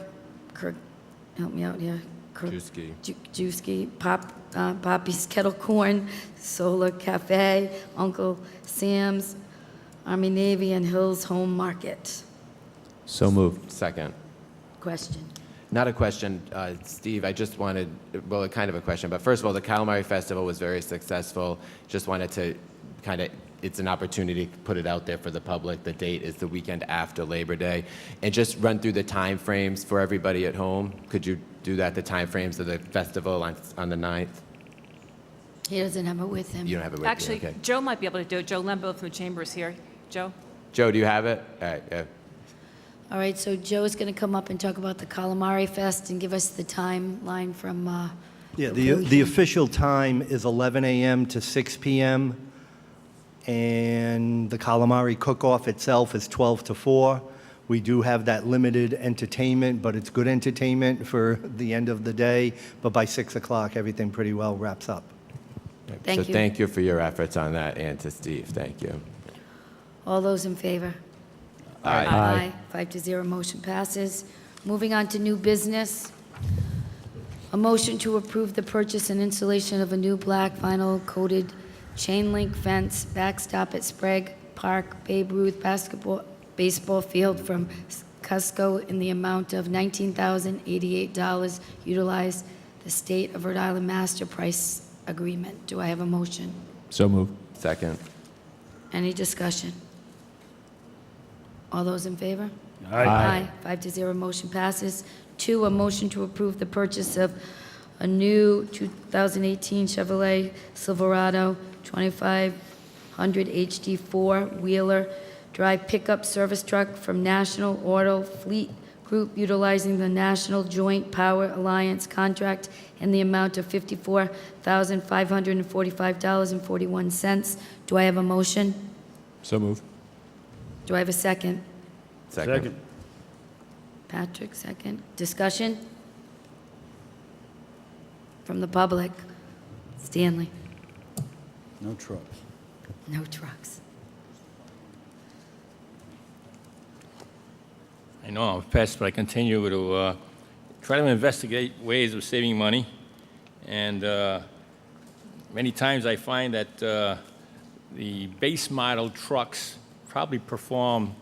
help me out here. Juski, Poppy's Kettle Corn, Solar Cafe, Uncle Sam's, Army Navy, and Hills Home Market. So moved. Second. Question. Not a question, Steve. I just wanted, well, kind of a question. But first of all, the Calamari Festival was very successful. Just wanted to kind of, it's an opportunity to put it out there for the public. The date is the weekend after Labor Day. And just run through the time frames for everybody at home. Could you do that, the time frames of the festival on the 9th? He doesn't have it with him. You don't have it with Actually, you, okay. Joe might be able to do it. Joe Lembo from the Chamber is here. Joe? Joe, do you have it? All right, yeah. All right, so Joe is going to come up and talk about the Calamari Fest and give us the timeline from... Yeah, the official time is 11 a.m. to 6 p.m., and the calamari cook-off itself is 12 to 4. We do have that limited entertainment, but it's good entertainment for the end of the day. But by 6 o'clock, everything pretty well wraps up. Thank you. Thank you for your efforts on that, and to Steve. Thank you. All those in favor? Aye. 5-0, motion passes. Moving on to new business. A motion to approve the purchase and installation of a new black vinyl coated chain link fence backstop at Sprague Park, Babe Ruth baseball field from Cusco in the amount of $19,088. Utilize the State of Rhode Island Master Price Agreement. Do I have a motion? So moved. Second. Any discussion? All those in favor? Aye. 5-0, motion passes. 2, a motion to approve the purchase of a new 2018 Chevrolet Silverado 2500 HD 4-wheeler drive pickup service truck from National Auto Fleet Group utilizing the National Joint Power Alliance contract in the amount of $54,545.41. Do I have a motion? So moved. Do I have a second? Second. Patrick, second. Discussion? From the public. Stanley. No trucks. No trucks. I know I'm fast, but I continue to try to investigate ways of saving money. And many times I find that the base model trucks probably perform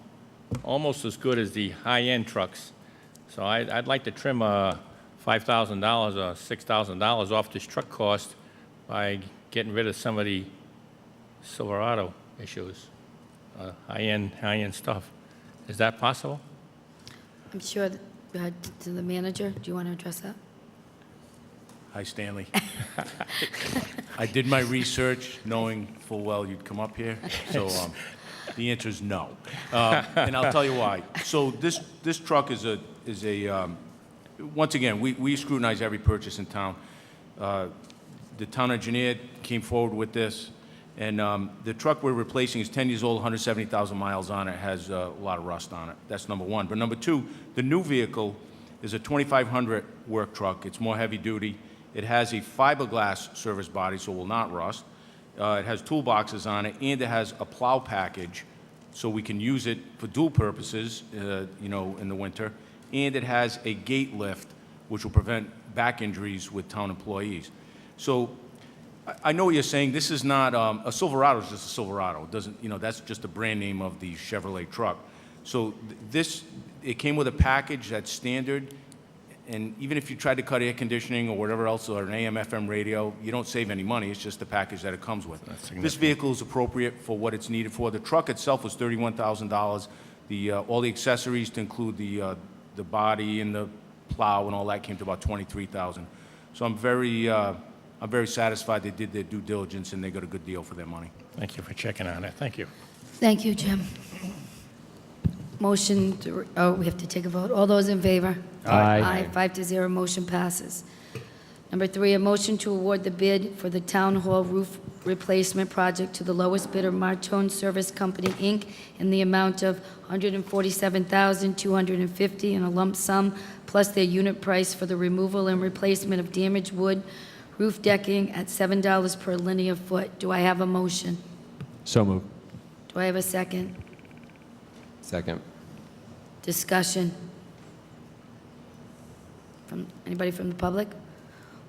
almost as good as the high-end trucks. So I'd like to trim $5,000 or $6,000 off this truck cost by getting rid of some of the Silverado issues, high-end stuff. Is that possible? I'm sure, to the manager, do you want to address that? Hi, Stanley. I did my research knowing full well you'd come up here, so the answer is no. And I'll tell you why. So this truck is once again, we scrutinize every purchase in town. The town engineer came forward with this, and the truck we're replacing is 10 years old, 170,000 miles on it, has a lot of rust on it. That's number one. But number two, the new vehicle is a 2500 work truck. It's more heavy duty. It has a fiberglass service body, so it will not rust. It has toolboxes on it, and it has a plow package, so we can use it for dual purposes, in the winter. And it has a gate lift, which will prevent back injuries with town employees. So I know what you're saying. This is not a Silverado is just a Silverado. It doesn't, that's just the brand name of the Chevrolet truck. So it came with a package that's standard. And even if you tried to cut air conditioning or whatever else, or an AM/FM radio, you don't save any money. It's just the package that it comes with. This vehicle is appropriate for what it's needed for. The truck itself was $31,000. All the accessories, to include the body and the plow and all that, came to about $23,000. So I'm very satisfied they did their due diligence and they got a good deal for their money. Thank you for checking on it. Thank you. Thank you, Jim. Motion to, we have to take a vote. All those in favor? Aye. 5-0, motion passes. Number 3, a motion to award the bid for the Town Hall roof replacement project to the lowest bidder, Martone Service Company, Inc., in the amount of $147,250 in a lump sum, plus their unit price for the removal and replacement of damaged wood roof decking at $7 per linear foot. Do I have a motion? So moved. Do I have a second? Second. Discussion. Anybody from the public?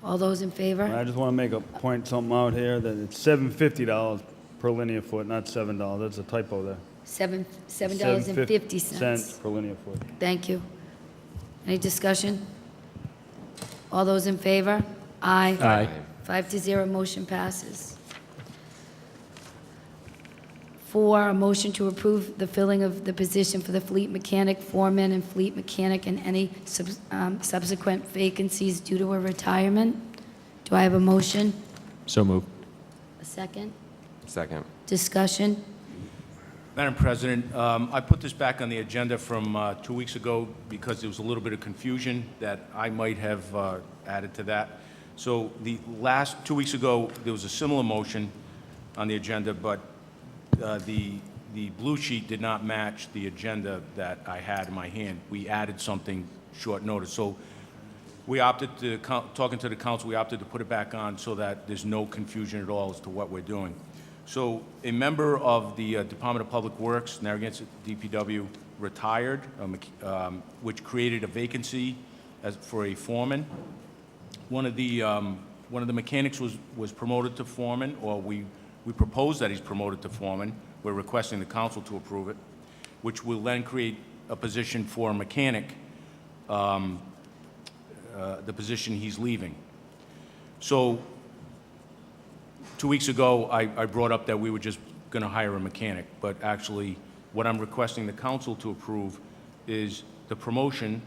All those in favor? I just want to point something out here, that it's $750 per linear foot, not $7. That's a typo there. $7.50 per linear foot. Thank you. Any discussion? All those in favor? Aye. Aye. 5-0, motion passes. 4, a motion to approve the filling of the position for the fleet mechanic, foreman, and fleet mechanic, and any subsequent vacancies due to a retirement. Do I have a motion? So moved. A second? Second. Discussion? Madam President, I put this back on the agenda from 2 weeks ago because there was a little bit of confusion that I might have added to that. So the last 2 weeks ago, there was a similar motion on the agenda, but the blue sheet did not match the agenda that I had in my hand. We added something short notice. So we opted to, talking to the council, we opted to put it back on so that there's no confusion at all as to what we're doing. So a member of the Department of Public Works, Narragansett DPW, retired, which created a vacancy for a foreman. One of the mechanics was promoted to foreman, or we proposed that he's promoted to foreman. We're requesting the council to approve it, which will then create a position for a mechanic, the position he's leaving. So 2 weeks ago, I brought up that we were just going to hire a mechanic, but actually what I'm requesting the council to approve is the promotion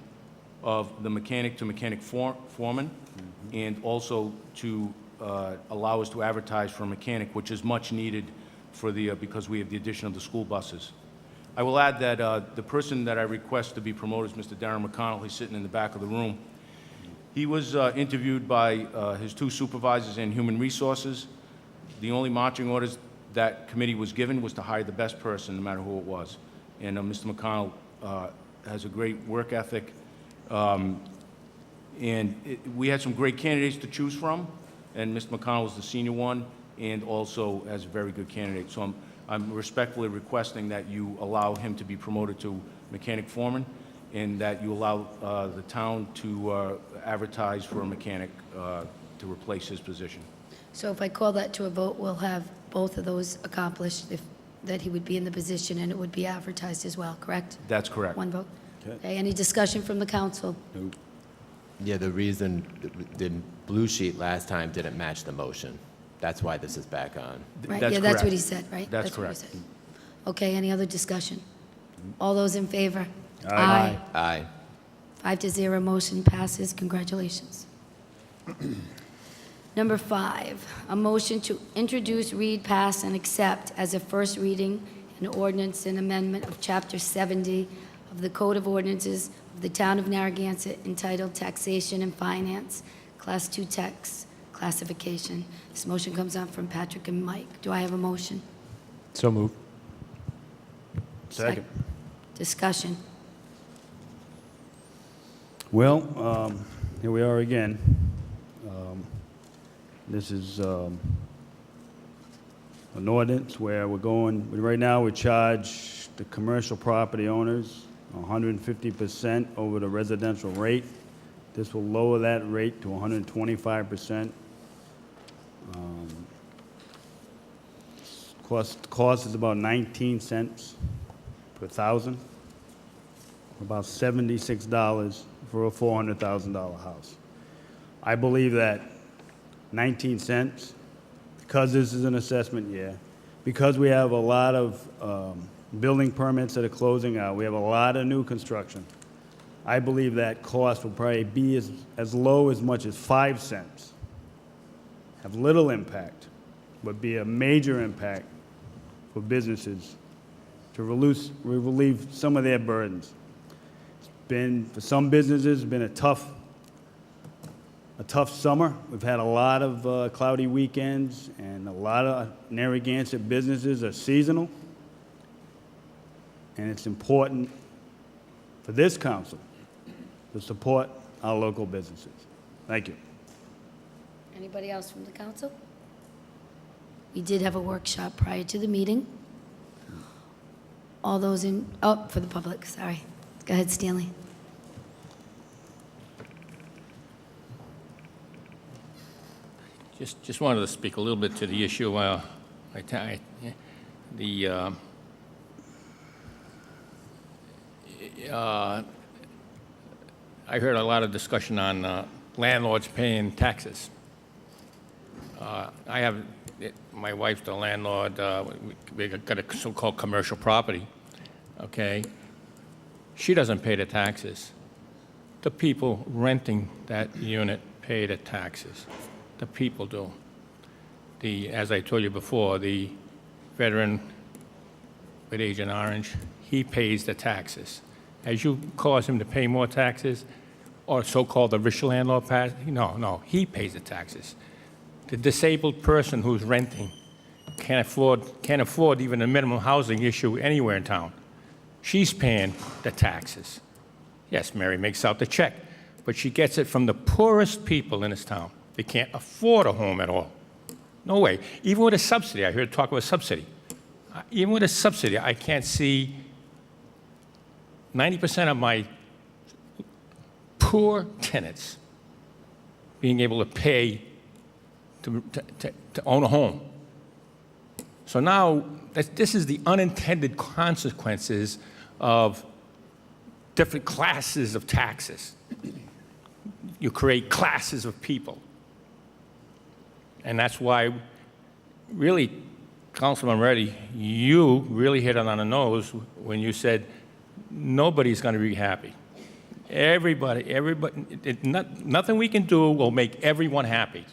of the mechanic to mechanic foreman, and also to allow us to advertise for a mechanic, which is much needed for because we have the addition of the school buses. I will add that the person that I request to be promoted is Mr. Darren McConnell. He's sitting in the back of the room. He was interviewed by his 2 supervisors in Human Resources. The only marching orders that committee was given was to hire the best person, no matter who it was. And Mr. McConnell has a great work ethic. We had some great candidates to choose from, and Mr. McConnell was the senior one, and also as a very good candidate. So I'm respectfully requesting that you allow him to be promoted to mechanic foreman, and that you allow the town to advertise for a mechanic to replace his position. So if I call that to a vote, we'll have both of those accomplished. If that he would be in the position, and it would be advertised as well, correct? That's correct. One vote. Okay, any discussion from the council? Yeah, the reason the blue sheet last time didn't match the motion. That's why this is back on. Right, That's yeah, that's what correct. he said, right? That's what he correct. said. Okay, any other discussion? All those in favor? Aye. Aye. 5-0, motion passes. Congratulations. Number 5, a motion to introduce, read, pass, and accept as a first reading an ordinance and amendment of Chapter 70 of the Code of Ordinances of the Town of Narragansett entitled Taxation and Finance, Class 2 Tax Classification. This motion comes up from Patrick and Mike. Do I have a motion? So moved. Second. Discussion. Well, here we are again. This is an ordinance where right now we charge the commercial property owners 150% over the residential rate. This will lower that rate to 125%. Cost is about 19 cents per thousand, about $76 for a $400,000 house. I believe that 19 cents, because this is an assessment year, because we have a lot of building permits that are closing out, we have a lot of new construction, I believe that cost will probably be as low as much as 5 cents. Have little impact, but be a major impact for businesses to relieve some of their burdens. For some businesses, it's been a tough summer. We've had a lot of cloudy weekends, and a lot of Narragansett businesses are seasonal. And it's important for this council to support our local businesses. Thank you. Anybody else from the council? We did have a workshop prior to the meeting. All those for the public, sorry. Go ahead, Stanley. Just wanted to speak a little bit to the issue. I heard a lot of discussion on landlords paying taxes. My wife's the landlord. We got a so-called commercial property, okay? She doesn't pay the taxes. The people renting that unit pay the taxes. The people do. As I told you before, the veteran with Agent Orange, he pays the taxes. As you cause him to pay more taxes, or so-called the rich landlord pays, no, he pays the taxes. The disabled person who's renting can't afford even a minimum housing issue anywhere in town. She's paying the taxes. Yes, Mary makes out the check, but she gets it from the poorest people in this town. They can't afford a home at all. No way. Even with a subsidy, I heard talk about a subsidy. Even with a subsidy, I can't see 90% of my poor tenants being able to pay to own a home. So now, this is the unintended consequences of different classes of taxes. You create classes of people. And that's why, really, Councilman Reddy, you really hit it on the nose when you said nobody's going to be happy. Nothing we can do will make everyone happy.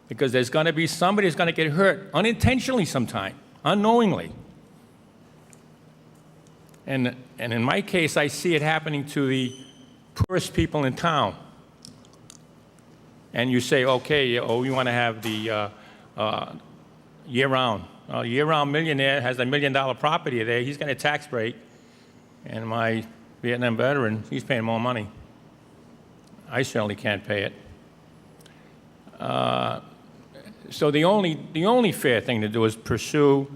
Because there's going to be somebody who's going to get hurt unintentionally sometime, unknowingly. And in my case, I see it happening to the poorest people in town. And you say, okay, we want to have the year-round. A year-round millionaire has a $1 million property there. He's getting a tax break. And my Vietnam veteran, he's paying more money. I certainly can't pay it. So the only fair thing to do is pursue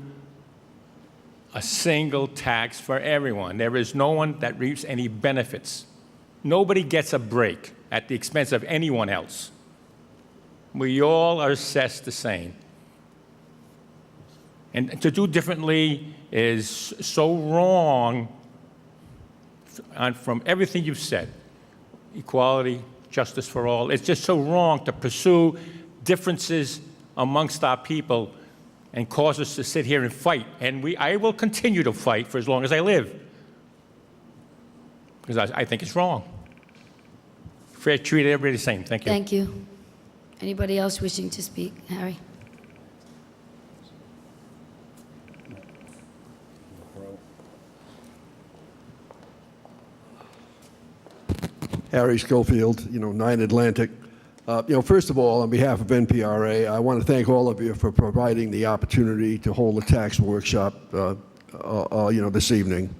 a single tax for everyone. There is no one that reaps any benefits. Nobody gets a break at the expense of anyone else. We all are assessed the same. And to do differently is so wrong from everything you've said. Equality, justice for all. It's just so wrong to pursue differences amongst our people and cause us to sit here and fight. And I will continue to fight for as long as I live, because I think it's wrong. Fair treat everybody the same. Thank you. Thank you. Anybody else wishing to speak? Harry? Harry Schofield, 9 Atlantic. First of all, on behalf of NPRA, I want to thank all of you for providing the opportunity to hold a tax workshop, this evening.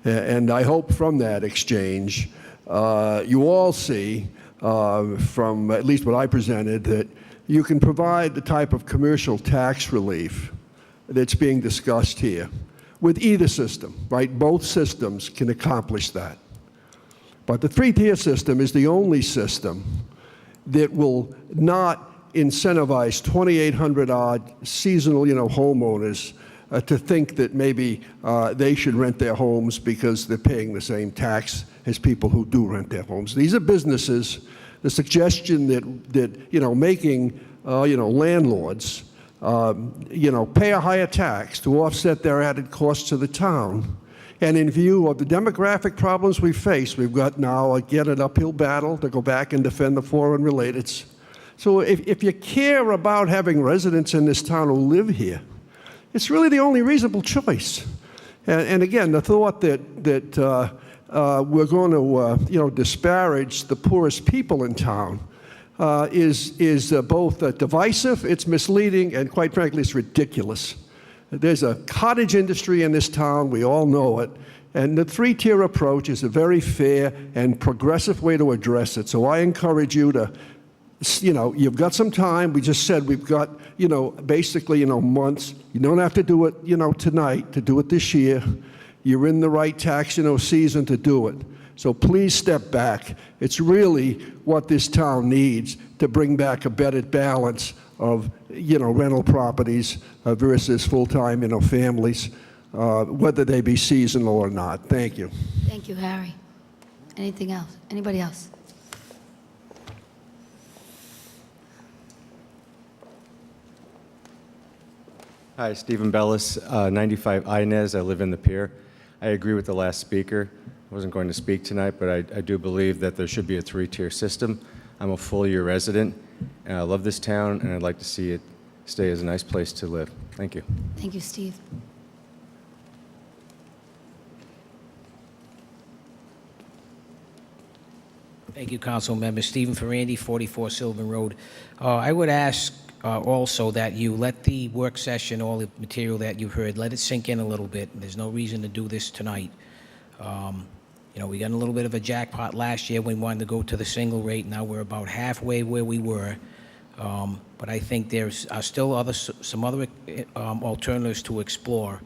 And I hope from that exchange, you all see, from at least what I presented, that you can provide the type of commercial tax relief that's being discussed here with either system, right? Both systems can accomplish that. But the three-tier system is the only system that will not incentivize 2,800-odd seasonal, homeowners to think that maybe they should rent their homes because they're paying the same tax as people who do rent their homes. These are businesses. The suggestion that making landlords pay a higher tax to offset their added costs to the town. And in view of the demographic problems we face, we've got now, again, an uphill battle to go back and defend the foreign relateds. So if you care about having residents in this town who live here, it's really the only reasonable choice. And again, the thought that we're going to disparage the poorest people in town is both divisive, it's misleading, and quite frankly, it's ridiculous. There's a cottage industry in this town, we all know it, and the three-tier approach is a very fair and progressive way to address it. So I encourage you to, you've got some time. We just said we've got, basically, months. You don't have to do it, tonight, to do it this year. You're in the right tax, season to do it. So please step back. It's really what this town needs to bring back a better balance of, rental properties versus full-time, families, whether they be seasonal or not. Thank you. Thank you, Harry. Anything else? Anybody else? Hi, Stephen Bellis, 95 Inez. I live in the Pier. I agree with the last speaker. I wasn't going to speak tonight, but I do believe that there should be a three-tier system. I'm a full-year resident, and I love this town, and I'd like to see it stay as a nice place to live. Thank you. Thank you, Steve. Thank you, Council Member. Stephen Ferrandi, 44 Sylvan Road. I would ask also that you let the work session, all the material that you've heard, let it sink in a little bit. There's no reason to do this tonight. We got a little bit of a jackpot last year when we wanted to go to the single rate. Now we're about halfway where we were. But I think there's still some other alternatives to explore,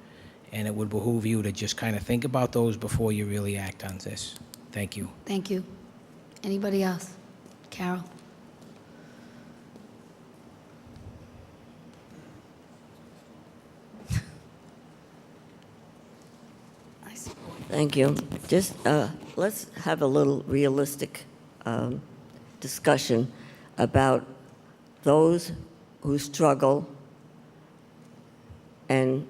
and it would behoove you to just kind of think about those before you really act on this. Thank you. Thank you. Anybody else? Carol? Thank you. Just let's have a little realistic discussion about those who struggle, and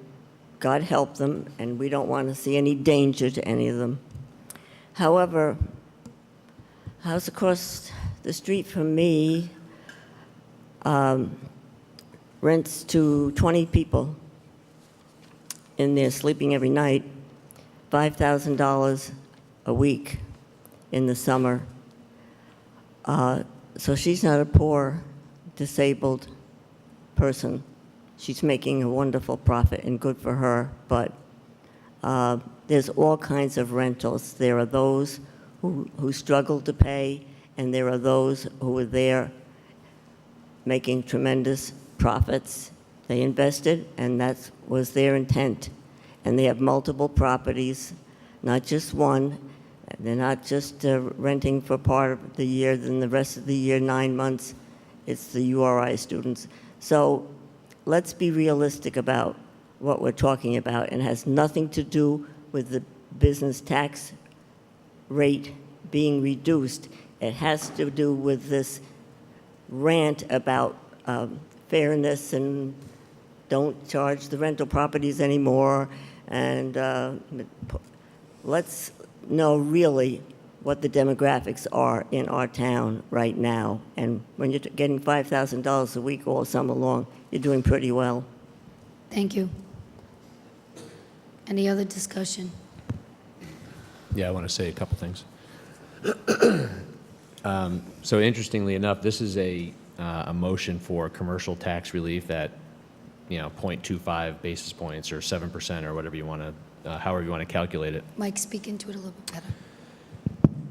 God help them, and we don't want to see any danger to any of them. However, house across the street from me rents to 20 people in there sleeping every night, $5,000 a week in the summer. So she's not a poor, disabled person. She's making a wonderful profit, and good for her, but there's all kinds of rentals. There are those who struggle to pay, and there are those who are there making tremendous profits. They invested, and that was their intent. And they have multiple properties, not just one. They're not just renting for part of the year, then the rest of the year, 9 months, it's the URI students. So let's be realistic about what we're talking about, and has nothing to do with the business tax rate being reduced. It has to do with this rant about fairness and don't charge the rental properties anymore, and let's know really what the demographics are in our town right now. And when you're getting $5,000 a week all summer long, you're doing pretty well. Thank you. Any other discussion? Yeah, I want to say a couple things. So interestingly enough, this is a motion for commercial tax relief at 0.25 basis points or 7% or whatever you want to, however you want to calculate it. Mike, speak into it a little bit better.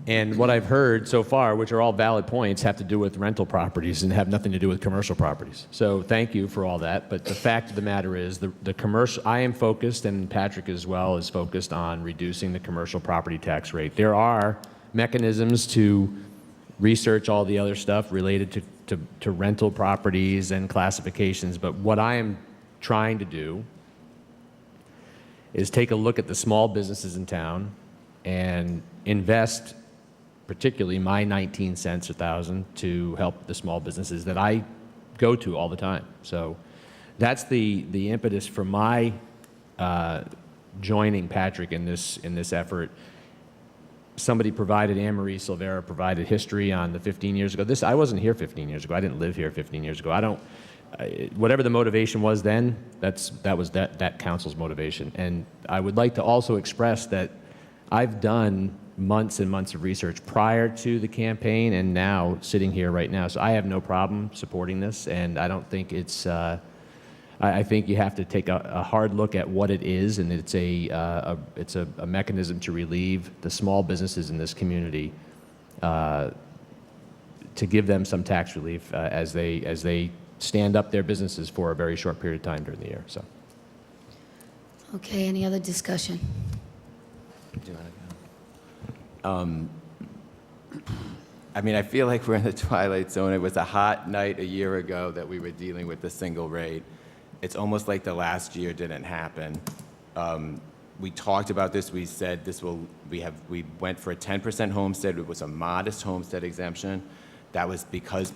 And what I've heard so far, which are all valid points, have to do with rental properties and have nothing to do with commercial properties. So thank you for all that. But the fact of the matter is the commercial, I am focused, and Patrick as well is focused on reducing the commercial property tax rate. There are mechanisms to research all the other stuff related to rental properties and classifications. But what I am trying to do is take a look at the small businesses in town and invest particularly my 19 cents a thousand to help the small businesses that I go to all the time. So that's the impetus for my joining Patrick in this effort. Somebody provided, Anne-Marie Silvera provided history on the 15 years ago. I wasn't here 15 years ago. I didn't live here 15 years ago. Whatever the motivation was then, that was that council's motivation. And I would like to also express that I've done months and months of research prior to the campaign and now sitting here right now. So I have no problem supporting this, and I don't think it's, I think you have to take a hard look at what it is, and it's a mechanism to relieve the small businesses in this community, to give them some tax relief as they stand up their businesses for a very short period of time during the year. So. Okay, any other discussion? Do you want to go? I mean, I feel like we're in the twilight zone. It was a hot night a year ago that we were dealing with the single rate. It's almost like the last year didn't happen. We talked about this. We said we went for a 10% homestead. It was a modest homestead exemption. That was because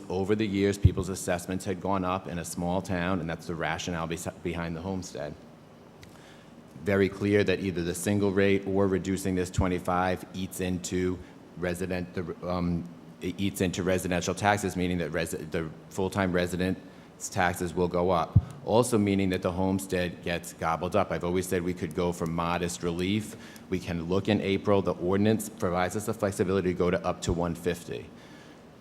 over the years, people's assessments had gone up in a small town, and that's the rationale behind the homestead. Very clear that either the single rate or reducing this 25 eats into residential taxes, meaning that the full-time residents' taxes will go up. Also meaning that the homestead gets gobbled up. I've always said we could go for modest relief. We can look in April. The ordinance provides us the flexibility to go to up to 150.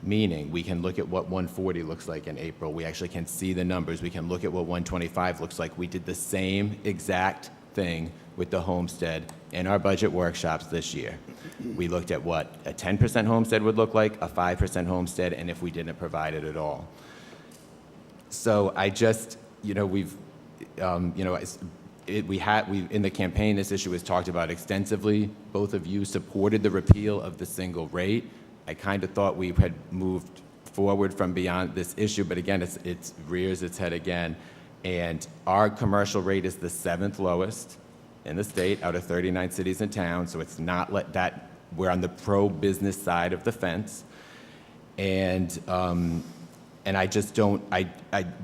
Meaning we can look at what 140 looks like in April. We actually can see the numbers. We can look at what 125 looks like. We did the same exact thing with the homestead in our budget workshops this year. We looked at what a 10% homestead would look like, a 5% homestead, and if we didn't provide it at all. So I just, in the campaign, this issue was talked about extensively. Both of you supported the repeal of the single rate. I kind of thought we had moved forward from beyond this issue, but again, it rears its head again. And our commercial rate is the 7th lowest in the state out of 39 cities and towns, so it's not we're on the pro-business side of the fence. And I just don't,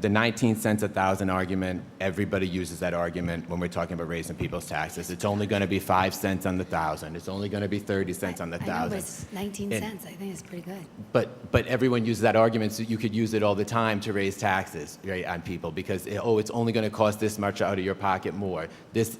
the 19 cents a thousand argument, everybody uses that argument when we're talking about raising people's taxes. It's only going to be 5 cents on the thousand. It's only going to be 30 cents on the thousand. I know, but it's 19 cents. I think it's pretty good. But everyone uses that argument, so you could use it all the time to raise taxes, right, on people because, it's only going to cost this much out of your pocket more. This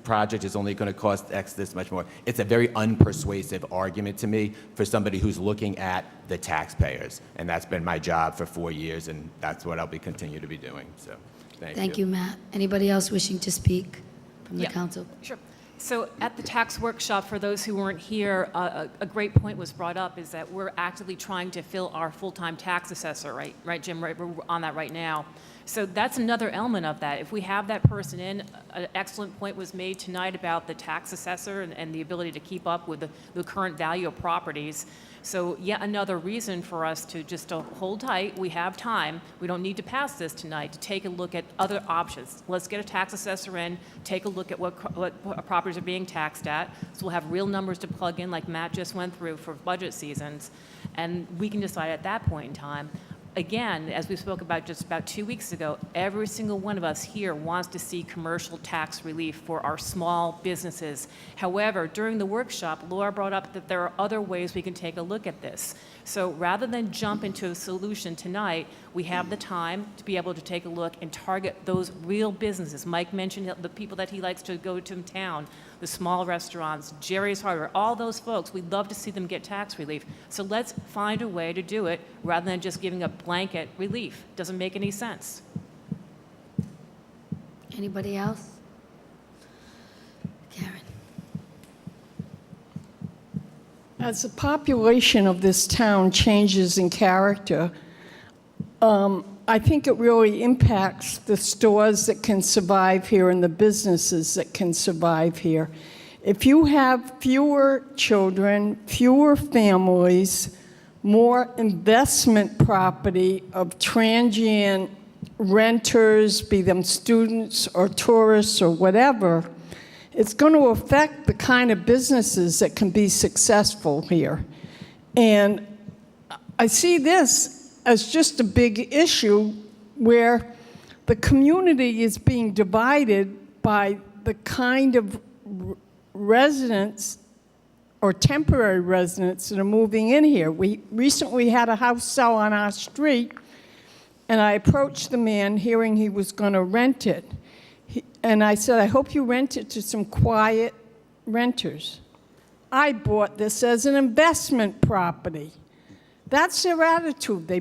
project is only going to cost X this much more. It's a very unpersuasive argument to me for somebody who's looking at the taxpayers, and that's been my job for 4 years, and that's what I'll continue to be doing. So, thank you, Matt. Anybody else wishing to speak from the council? Sure. So at the tax workshop, for those who weren't here, a great point was brought up is that we're actively trying to fill our full-time tax assessor, right, Jim? Right, we're on that right now. So that's another element of that. If we have that person in, an excellent point was made tonight about the tax assessor and the ability to keep up with the current value of properties. So yet another reason for us to just to hold tight. We have time. We don't need to pass this tonight to take a look at other options. Let's get a tax assessor in, take a look at what properties are being taxed at. So we'll have real numbers to plug in like Matt just went through for budget seasons. And we can decide at that point in time. Again, as we spoke about just about 2 weeks ago, every single one of us here wants to see commercial tax relief for our small businesses. However, during the workshop, Laura brought up that there are other ways we can take a look at this. So rather than jump into a solution tonight, we have the time to be able to take a look and target those real businesses. Mike mentioned the people that he likes to go to in town, the small restaurants, Jerry's Hardware, all those folks. We'd love to see them get tax relief. So let's find a way to do it rather than just giving a blanket relief. Doesn't make any sense. Anybody else? Karen. As the population of this town changes in character, I think it really impacts the stores that can survive here and the businesses that can survive here. If you have fewer children, fewer families, more investment property of transient renters, be them students or tourists or whatever, it's going to affect the kind of businesses that can be successful here. And I see this as just a big issue where the community is being divided by the kind of residents or temporary residents that are moving in here. We recently had a house sell on our street, and I approached the man hearing he was going to rent it. And I said, I hope you rent it to some quiet renters. I bought this as an investment property. That's their attitude. They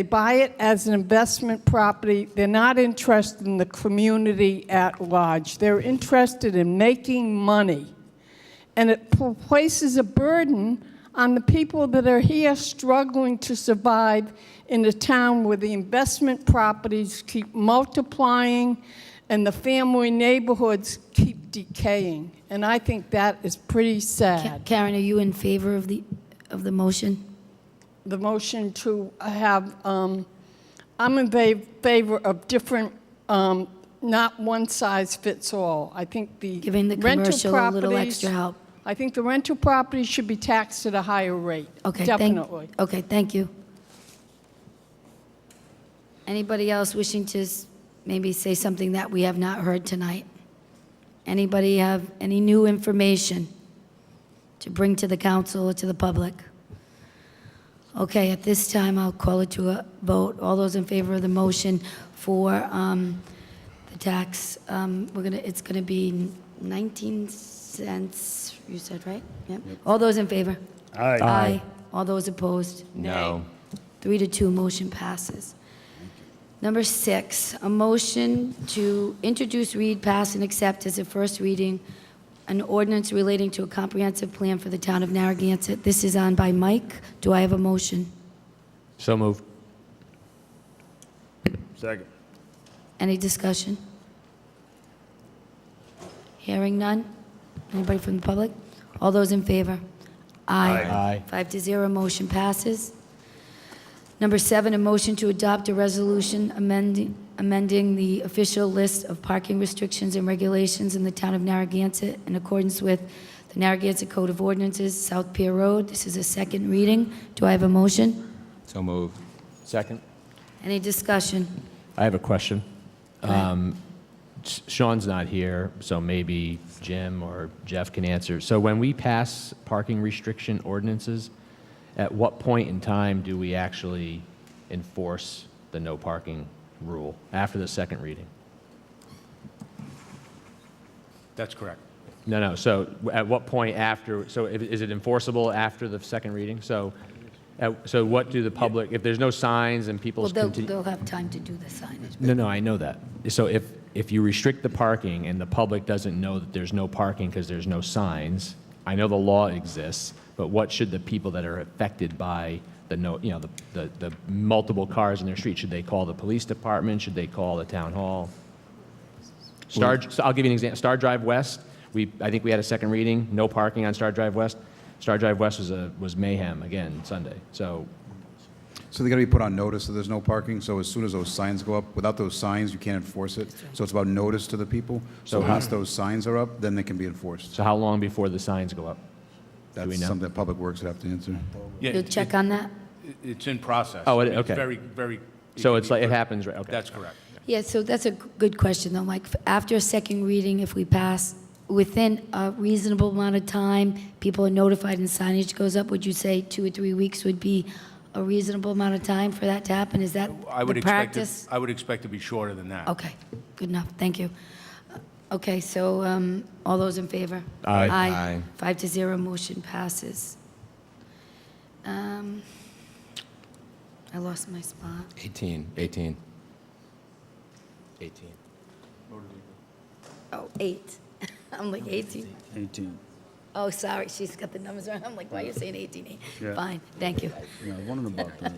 buy it as an investment property. They're not interested in the community at large. They're interested in making money. And it places a burden on the people that are here struggling to survive in a town where the investment properties keep multiplying and the family neighborhoods keep decaying. And I think that is pretty sad. Karen, are you in favor of the motion? The motion to have, I'm in favor of different, not one size fits all. I think Giving the commercial a little extra help. I think the rental properties should be taxed at a higher rate. Okay, definitely. Okay, thank you. Anybody else wishing to maybe say something that we have not heard tonight? Anybody have any new information to bring to the council or to the public? Okay, at this time, I'll call it to a vote. All those in favor of the motion for the tax, it's gonna be 19 cents, you said, right? Yep. All those in favor? Aye. Aye. All those opposed? No. 3-2, motion passes. Number 6, a motion to introduce, read, pass, and accept as a first reading an ordinance relating to a comprehensive plan for the town of Narragansett. This is on by Mike. Do I have a motion? So moved. Second. Any discussion? Hearing none? Anybody from the public? All those in favor? Aye. 5-0, motion passes. Number 7, a motion to adopt a resolution amending the official list of parking restrictions and regulations in the town of Narragansett in accordance with the Narragansett Code of Ordinances, South Pier Road. This is a second reading. Do I have a motion? So moved. Second. Any discussion? I have a question. Sean's not here, so maybe Jim or Jeff can answer. So when we pass parking restriction ordinances, at what point in time do we actually enforce the no parking rule? After the second reading? That's correct. No. So at what point after? So is it enforceable after the second reading? So what do the public? If there's no signs and people Well, they'll have time to do the signage. No, I know that. So if you restrict the parking and the public doesn't know that there's no parking because there's no signs, I know the law exists, but what should the people that are affected by the multiple cars in their street. Should they call the police department? Should they call the town hall? So I'll give you an example. Star Drive West, I think we had a second reading, no parking on Star Drive West. Star Drive West was mayhem again Sunday. So they got to be put on notice that there's no parking, so as soon as those signs go up, without those signs, you can't enforce it. So it's about notice to the people. So once those signs are up, then they can be enforced. So how long before the signs go up? That's something that Public Works would have to answer. Yeah, You'll check on that? It's in process. Oh, It's okay. very, very. So it's like, it happens, right? Okay. That's correct. Yeah, so that's a good question, though, Mike. After a second reading, if we pass, within a reasonable amount of time, people are notified and signage goes up, would you say 2 or 3 weeks would be a reasonable amount of time for that to happen? Is that the practice? I would expect to be shorter than that. Okay, good enough, thank you. Okay, so all those in favor? Aye. Aye. 5-0, motion passes. I lost my spot. 18. Oh, 8. I'm like 18. 18. Oh, sorry, she's got the numbers wrong. I'm like, why are you saying 18? Yeah. Fine, thank you. Yeah, I was wondering about that.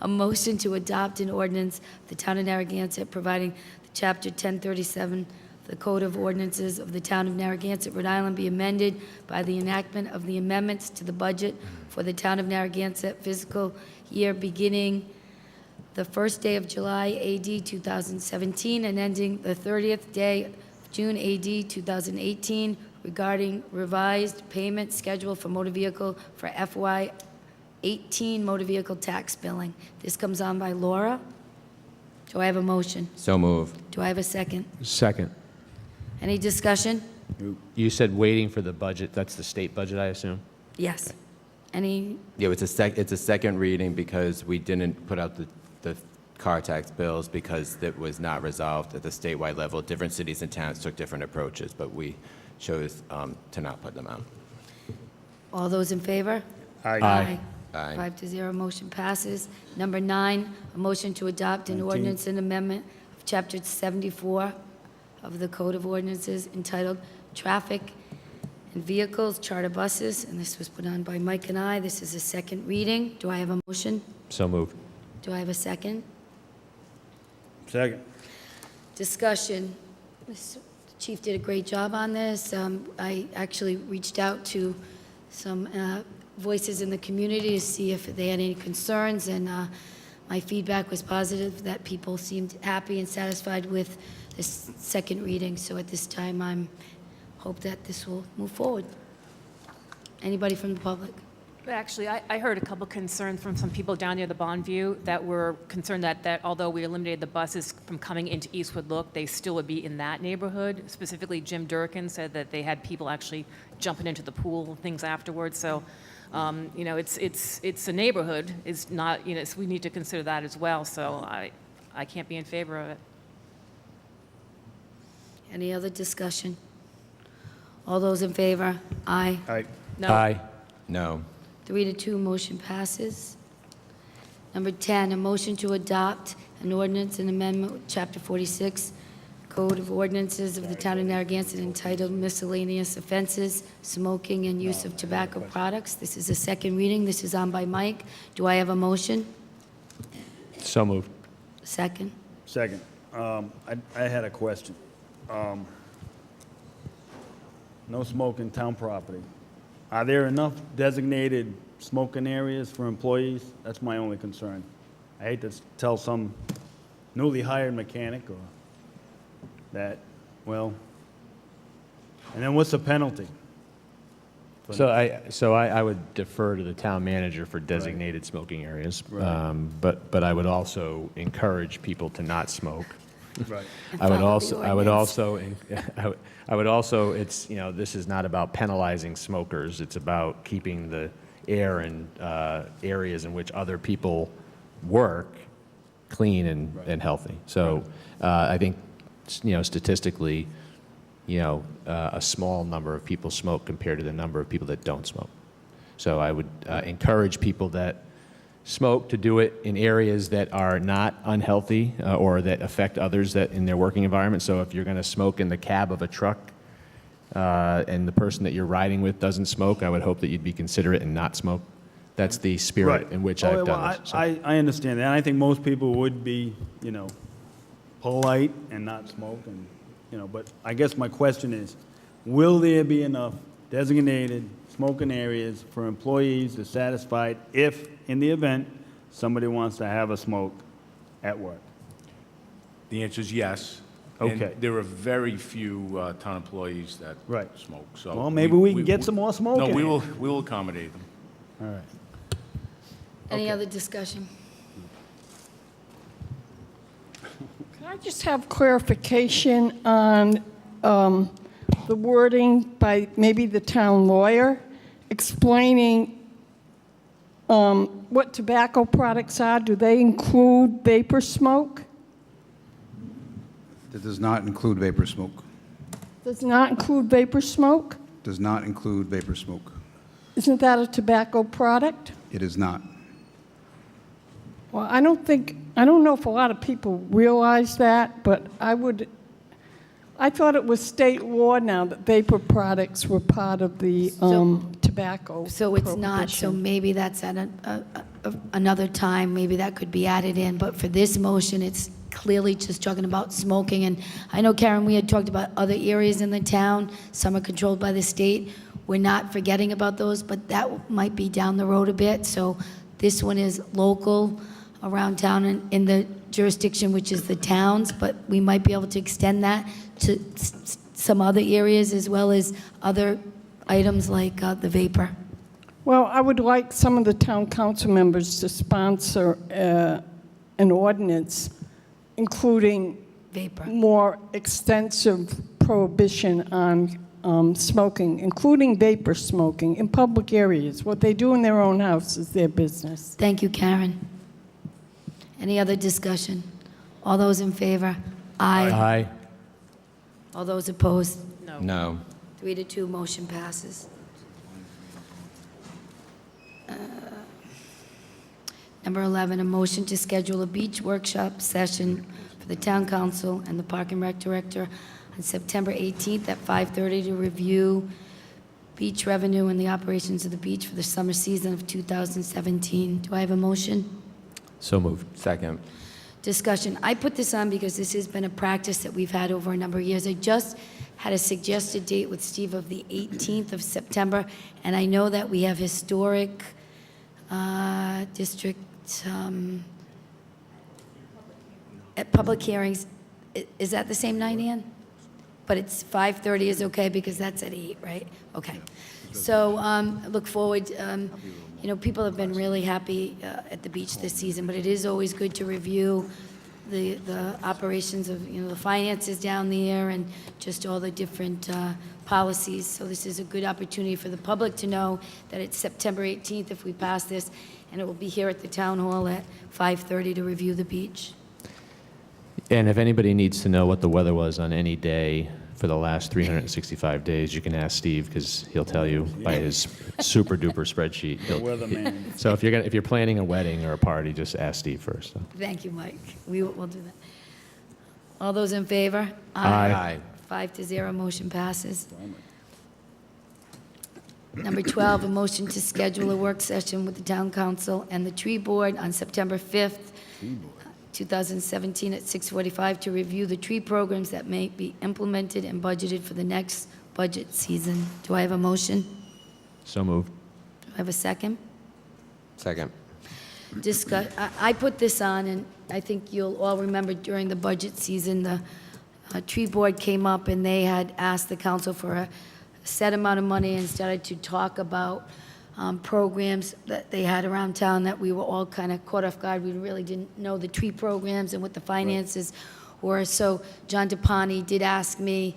A motion to adopt an ordinance, of the town of Narragansett, providing the chapter 1037, of the Code of Ordinances of the town of Narragansett, Rhode Island, be amended by the enactment of the amendments to the budget for the town of Narragansett fiscal year beginning the first day of July AD 2017 and ending the 30th day of June AD 2018 regarding revised payment schedule for motor vehicle for FY 18 motor vehicle tax billing. This comes on by Laura. Do I have a motion? So move. Do I have a second? Second. Any discussion? You said waiting for the budget. That's the state budget, I assume? Yes. Any, Yeah, it's a second reading because we didn't put out the car tax bills because it was not resolved at the statewide level. Different cities and towns took different approaches, but we chose to not put them out. all those in favor? Aye. Aye. 5-0, motion passes. Number 9, a motion to adopt an 19. ordinance and amendment of Chapter 74 of the Code of Ordinances entitled Traffic and Vehicles, Charter Buses, and this was put on by Mike and I. This is a second reading. Do I have a motion? So moved. Do I have a second? Second. Discussion. The chief did a great job on this. I actually reached out to some voices in the community to see if they had any concerns, and my feedback was positive, that people seemed happy and satisfied with this second reading. So at this time, I'm hope that this will move forward. Anybody from the public? Actually, I heard a couple concerns from some people down near the Bonneview that were concerned that although we eliminated the buses from coming into Eastwood Look, they still would be in that neighborhood. Specifically, Jim Durkin said that they had people actually jumping into the pool and things afterwards. So, you know, it's a neighborhood. It's not, you know, so we need to consider that as well. So I can't be in favor of it. Any other discussion? All those in favor? Aye. Aye. No. Aye. No. 3-2, motion passes. Number 10, a motion to adopt an ordinance and amendment with Chapter 46, Code of Ordinances of the Town of Narragansett entitled Miscellaneous Offenses, Smoking and Use of Tobacco Products. This is a second reading. This is on by Mike. Do I have a motion? So moved. Second. Second. I had a question. No smoking town property. Are there enough designated smoking areas for employees? That's my only concern. I hate to tell some newly hired mechanic or that, well, and then what's the penalty? So I would defer to the town manager for designated smoking areas. Right. But I would also encourage people to not smoke. Right. I would also, it's, you know, this is not about penalizing smokers. It's about keeping the air in areas in which other people work clean and healthy. So I think, you know, statistically, you know, a small number of people smoke compared to the number of people that don't smoke. So I would encourage people that smoke to do it in areas that are not unhealthy or that affect others that in their working environment. So if you're going to smoke in the cab of a truck and the person that you're riding with doesn't smoke, I would hope that you'd be considerate and not smoke That's the spirit Right. in which Oh, I've well, done this. So- I understand that. And I think most people would be, polite and not smoke but I guess my question is, will there be enough designated smoking areas for employees to satisfy it if, in the event, somebody wants to have a smoke at work? The answer is yes. Okay. And there are very few town employees that Right. smoke, so. Well, maybe we can get some more smoke No, in we here. will accommodate them. All right. Any other discussion? Can I just have clarification on the wording by maybe the town lawyer explaining what tobacco products are? Do they include vapor smoke? That does not include vapor smoke. Does not include vapor smoke? Does not include vapor smoke. Isn't that a tobacco product? It is not. Well, I don't know if a lot of people realize that, but I thought it was state law now that vapor products were part of the tobacco So it's not, so prohibition. maybe that's at another time, maybe that could be added in, but for this motion, it's clearly just talking about smoking. And I know, Karen, we had talked about other areas in the town, some are controlled by the state. We're not forgetting about those, but that might be down the road a bit. So this one is local around town and in the jurisdiction, which is the towns, but we might be able to extend that to some other areas as well as other items like the vapor. Well, I would like some of the town council members to sponsor an ordinance including vapor, more extensive prohibition on smoking, including vapor smoking in public areas. What they do in their own house is their business. Thank you, Karen. Any other discussion? All those in favor? Aye. Aye. All those opposed? No. 3-2, motion passes. Number 11, a motion to schedule a beach workshop session for the town council and the park and rec director on September 18th at 5:30 to review beach revenue and the operations of the beach for the summer season of 2017. Do I have a motion? So moved. Second. Discussion. I put this on because this has been a practice that we've had over a number of years. I just had a suggested date with Steve of the 18th of September, and I know that we have historic district at public hearings. Is that the same night, Ann? But it's 5:30 is okay because that's at 8, right? Okay. So I look forward, people have been really happy at the beach this season, but it is always good to review the operations of, the finances down there and just all the different policies. So this is a good opportunity for the public to know that it's September 18th if we pass this, and it will be here at the town hall at 5:30 to review the beach. And if anybody needs to know what the weather was on any day for the last 365 days, you can ask Steve because he'll tell you by his super duper spreadsheet. Weatherman. So if you're planning a wedding or a party, just ask Steve first. So. Thank you, Mike. We'll do that. All those in favor? Aye. 5-0, motion passes. Number 12, a motion to schedule a work session with the town council and the tree board on September 5th, 2017 at 6:45 to review the tree programs that may be implemented and budgeted for the next budget season. Do I have a motion? So moved. Do I have a second? Second. I put this on, and I think you'll all remember during the budget season, the tree board came up and they had asked the council for a set amount of money and started to talk about programs that they had around town that we were all kind of caught off guard. We really didn't know the tree programs and what the finances were. So John DePani did ask me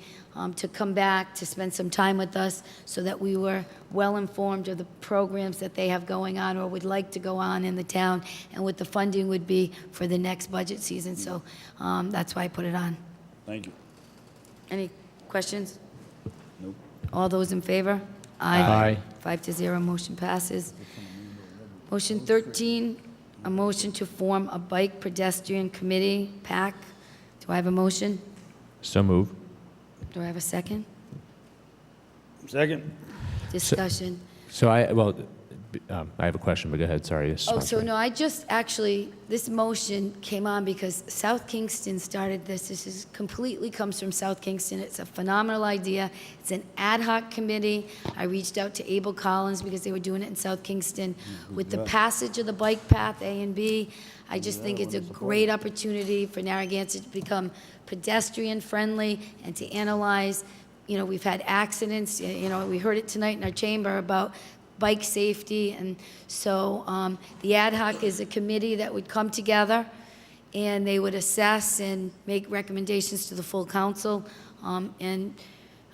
to come back to spend some time with us so that we were well informed of the programs that they have going on or would like to go on in the town and what the funding would be for the next budget season. So that's why I put it on. Thank you. Any questions? Nope. All those in favor? Aye. 5-0, motion passes. Motion 13, a motion to form a bike pedestrian committee, PAC. Do I have a motion? So moved. Do I have a second? Second. Discussion. So I have a question, but go ahead, sorry. Oh, so no, I just actually, this motion came on because South Kingston started this. This is completely comes from South Kingston. It's a phenomenal idea. It's an ad hoc committee. I reached out to Abel Collins because they were doing it in South Kingston. With the passage of the bike path A and B, I just think it's a great opportunity for Narragansett to become pedestrian-friendly and to analyze, we've had accidents, we heard it tonight in our chamber about bike safety, and so the ad hoc is a committee that would come together, and they would assess and make recommendations to the full council, and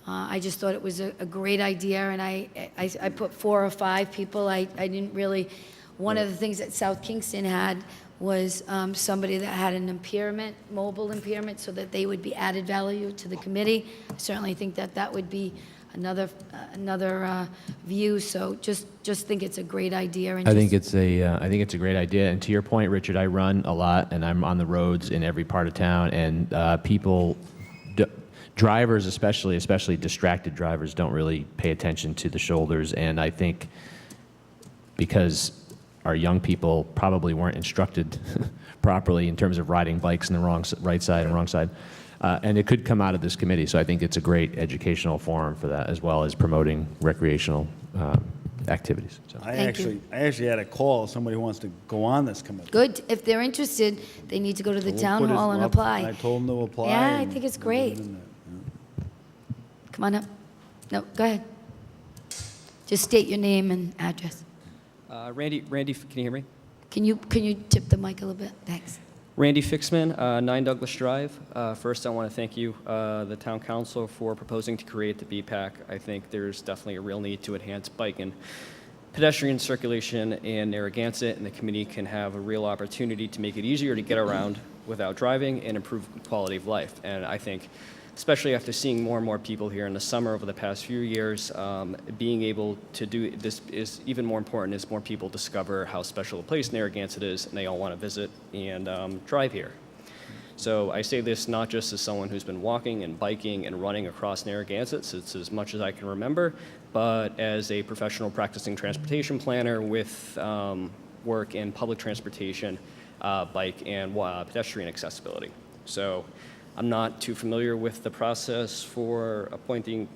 I just thought it was a great idea, and I put 4 or 5 people. I didn't really, one of the things that South Kingston had was somebody that had an impairment, mobile impairment, so that they would be added value to the committee. I certainly think that would be another view. So just think it's a great idea. And I think it's a great idea. And to your point, Richard, I run a lot, and I'm on the roads in every part of town, and drivers, especially distracted drivers, don't really pay attention to the shoulders. And I think because our young people probably weren't instructed properly in terms of riding bikes in the right side and wrong side. And it could come out of this committee, so I think it's a great educational forum for that, as well as promoting recreational activities. So. I actually had a call, somebody who wants to go on this committee. Good. If they're interested, they need to go to the town hall and apply. I told them to apply. Yeah, I think it's great. Come on up. No, go ahead. Just state your name and address. Randy, can you hear me? Can you tip the mic a little bit? Thanks. Randy Fixman, 9 Douglas Drive. First, I want to thank you, the town council, for proposing to create the BPAC. I think there's definitely a real need to enhance bike and pedestrian circulation in Narragansett, and the committee can have a real opportunity to make it easier to get around without driving and improve quality of life. And I think, especially after seeing more and more people here in the summer over the past few years, being able to do this is even more important as more people discover how special a place Narragansett is, and they all want to visit and drive here. So I say this not just as someone who's been walking and biking and running across Narragansett since as much as I can remember, but as a professional practicing transportation planner with work in public transportation, bike and pedestrian accessibility. So I'm not too familiar with the process for appointing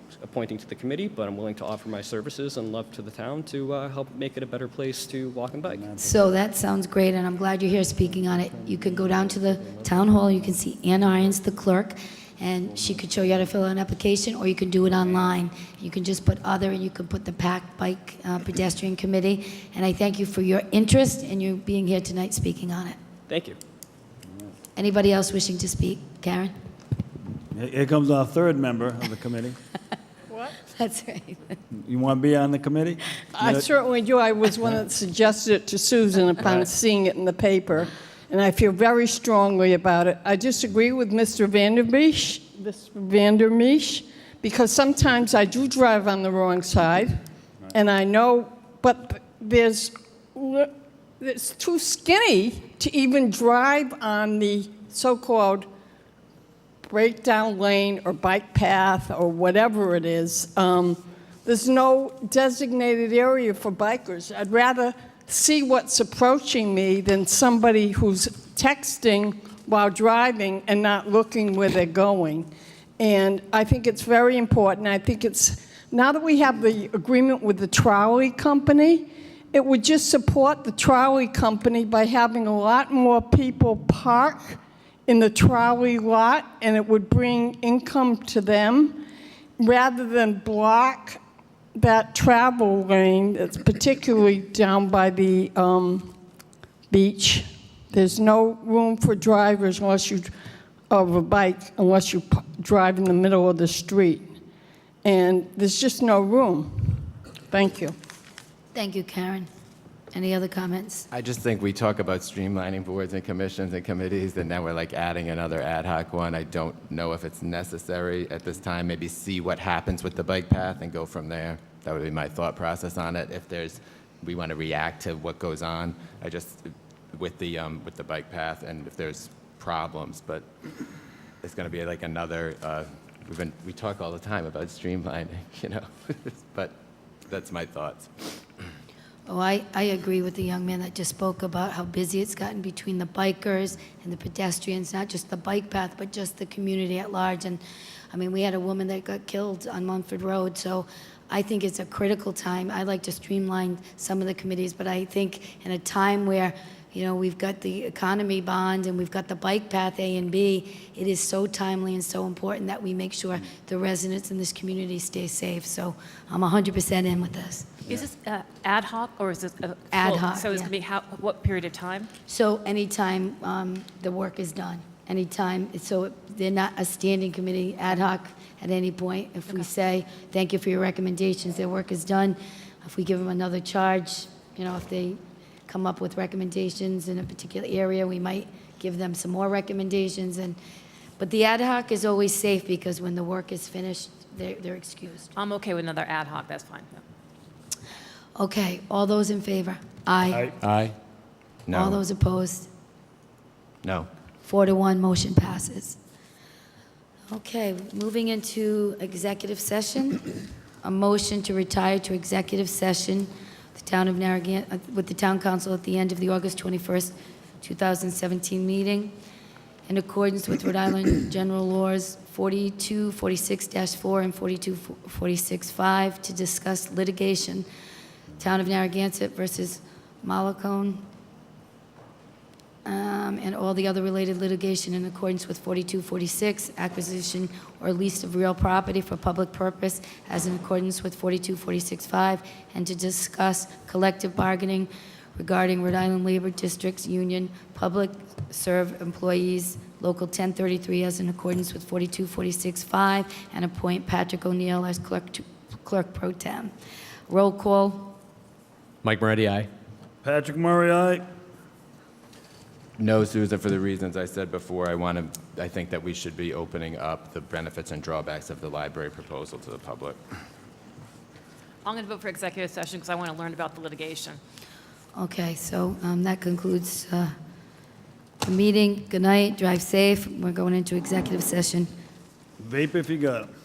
to the committee, but I'm willing to offer my services and love to the town to help make it a better place to walk and bike. So that sounds great, and I'm glad you're here speaking on it. You can go down to the town hall. You can see Ann Irons, the clerk, and she could show you how to fill out an application, or you can do it online. You can just put other, and you can put the PAC Bike Pedestrian Committee. And I thank you for your interest and you being here tonight speaking on it. Thank you. Anybody else wishing to speak? Karen? Here comes our third member of the committee. What? That's right. You want to be on the committee? I certainly do. I was one that suggested it to Susan upon seeing it in the paper, and I feel very strongly about it. I disagree with Mr. Vandermeesh, because sometimes I do drive on the wrong side, and I know, but it's too skinny to even drive on the so-called breakdown lane or bike path or whatever it is. There's no designated area for bikers. I'd rather see what's approaching me than somebody who's texting while driving and not looking where they're going. And I think it's very important. I think it's, now that we have the agreement with the trolley company, it would just support the trolley company by having a lot more people park in the trolley lot, and it would bring income to them rather than block that travel lane that's particularly down by the beach. There's no room for drivers of a bike unless you drive in the middle of the street. And there's just no room. Thank you. Thank you, Karen. Any other comments? I just think we talk about streamlining boards and commissions and committees, and now we're like adding another ad hoc one. I don't know if it's necessary at this time. Maybe see what happens with the bike path and go from there. That would be my thought process on it. If we want to react to what goes on, with the bike path, and if there's problems, but it's going to be like another. We talk all the time about streamlining, but that's my thoughts. Oh, I agree with the young man that just spoke about how busy it's gotten between the bikers and the pedestrians, not just the bike path, but just the community at large. And, I mean, we had a woman that got killed on Munford Road, so I think it's a critical time. I like to streamline some of the committees, but I think in a time where, you know, we've got the economy bond and we've got the bike path A and B, it is so timely and so important that we make sure the residents in this community stay safe. So I'm 100% in with this. Is this ad hoc or is this Ad full? hoc, So it's yeah. going to be what period of time? So anytime the work is done, anytime, so they're not a standing committee, ad hoc at any point. If we say, thank you for your recommendations, their work is done, if we give them another charge, you know, if they come up with recommendations in a particular area, we might give them some more recommendations. But the ad hoc is always safe because when the work is finished, they're excused. I'm okay with another ad hoc, that's fine. Yeah. Okay, all those in favor? Aye. Aye. No. All those opposed? No. 4-1, motion passes. Okay, moving into executive session. A motion to retire to executive session, the town of Narragansett, with the town council at the end of the August 21st, 2017 meeting, in accordance with Rhode Island General Laws 4246-4 and 4246-5, to discuss litigation, Town of Narragansett versus Malacone, and all the other related litigation in accordance with 4246, acquisition or lease of real property for public purpose as in accordance with 42465, and to discuss collective bargaining regarding Rhode Island Labor Districts Union Public Serve Employees Local 1033 as in accordance with 42465, and appoint Patrick O'Neill as clerk pro tem. Roll call. Mike Moretti, aye. Patrick Murray, aye. No, Souza, for the reasons I said before. I think that we should be opening up the benefits and drawbacks of the library proposal to the public. I'm going to vote for executive session because I want to learn about the litigation. Okay, so that concludes the meeting. Good night, drive safe. We're going into executive session. Vape if you got 'em.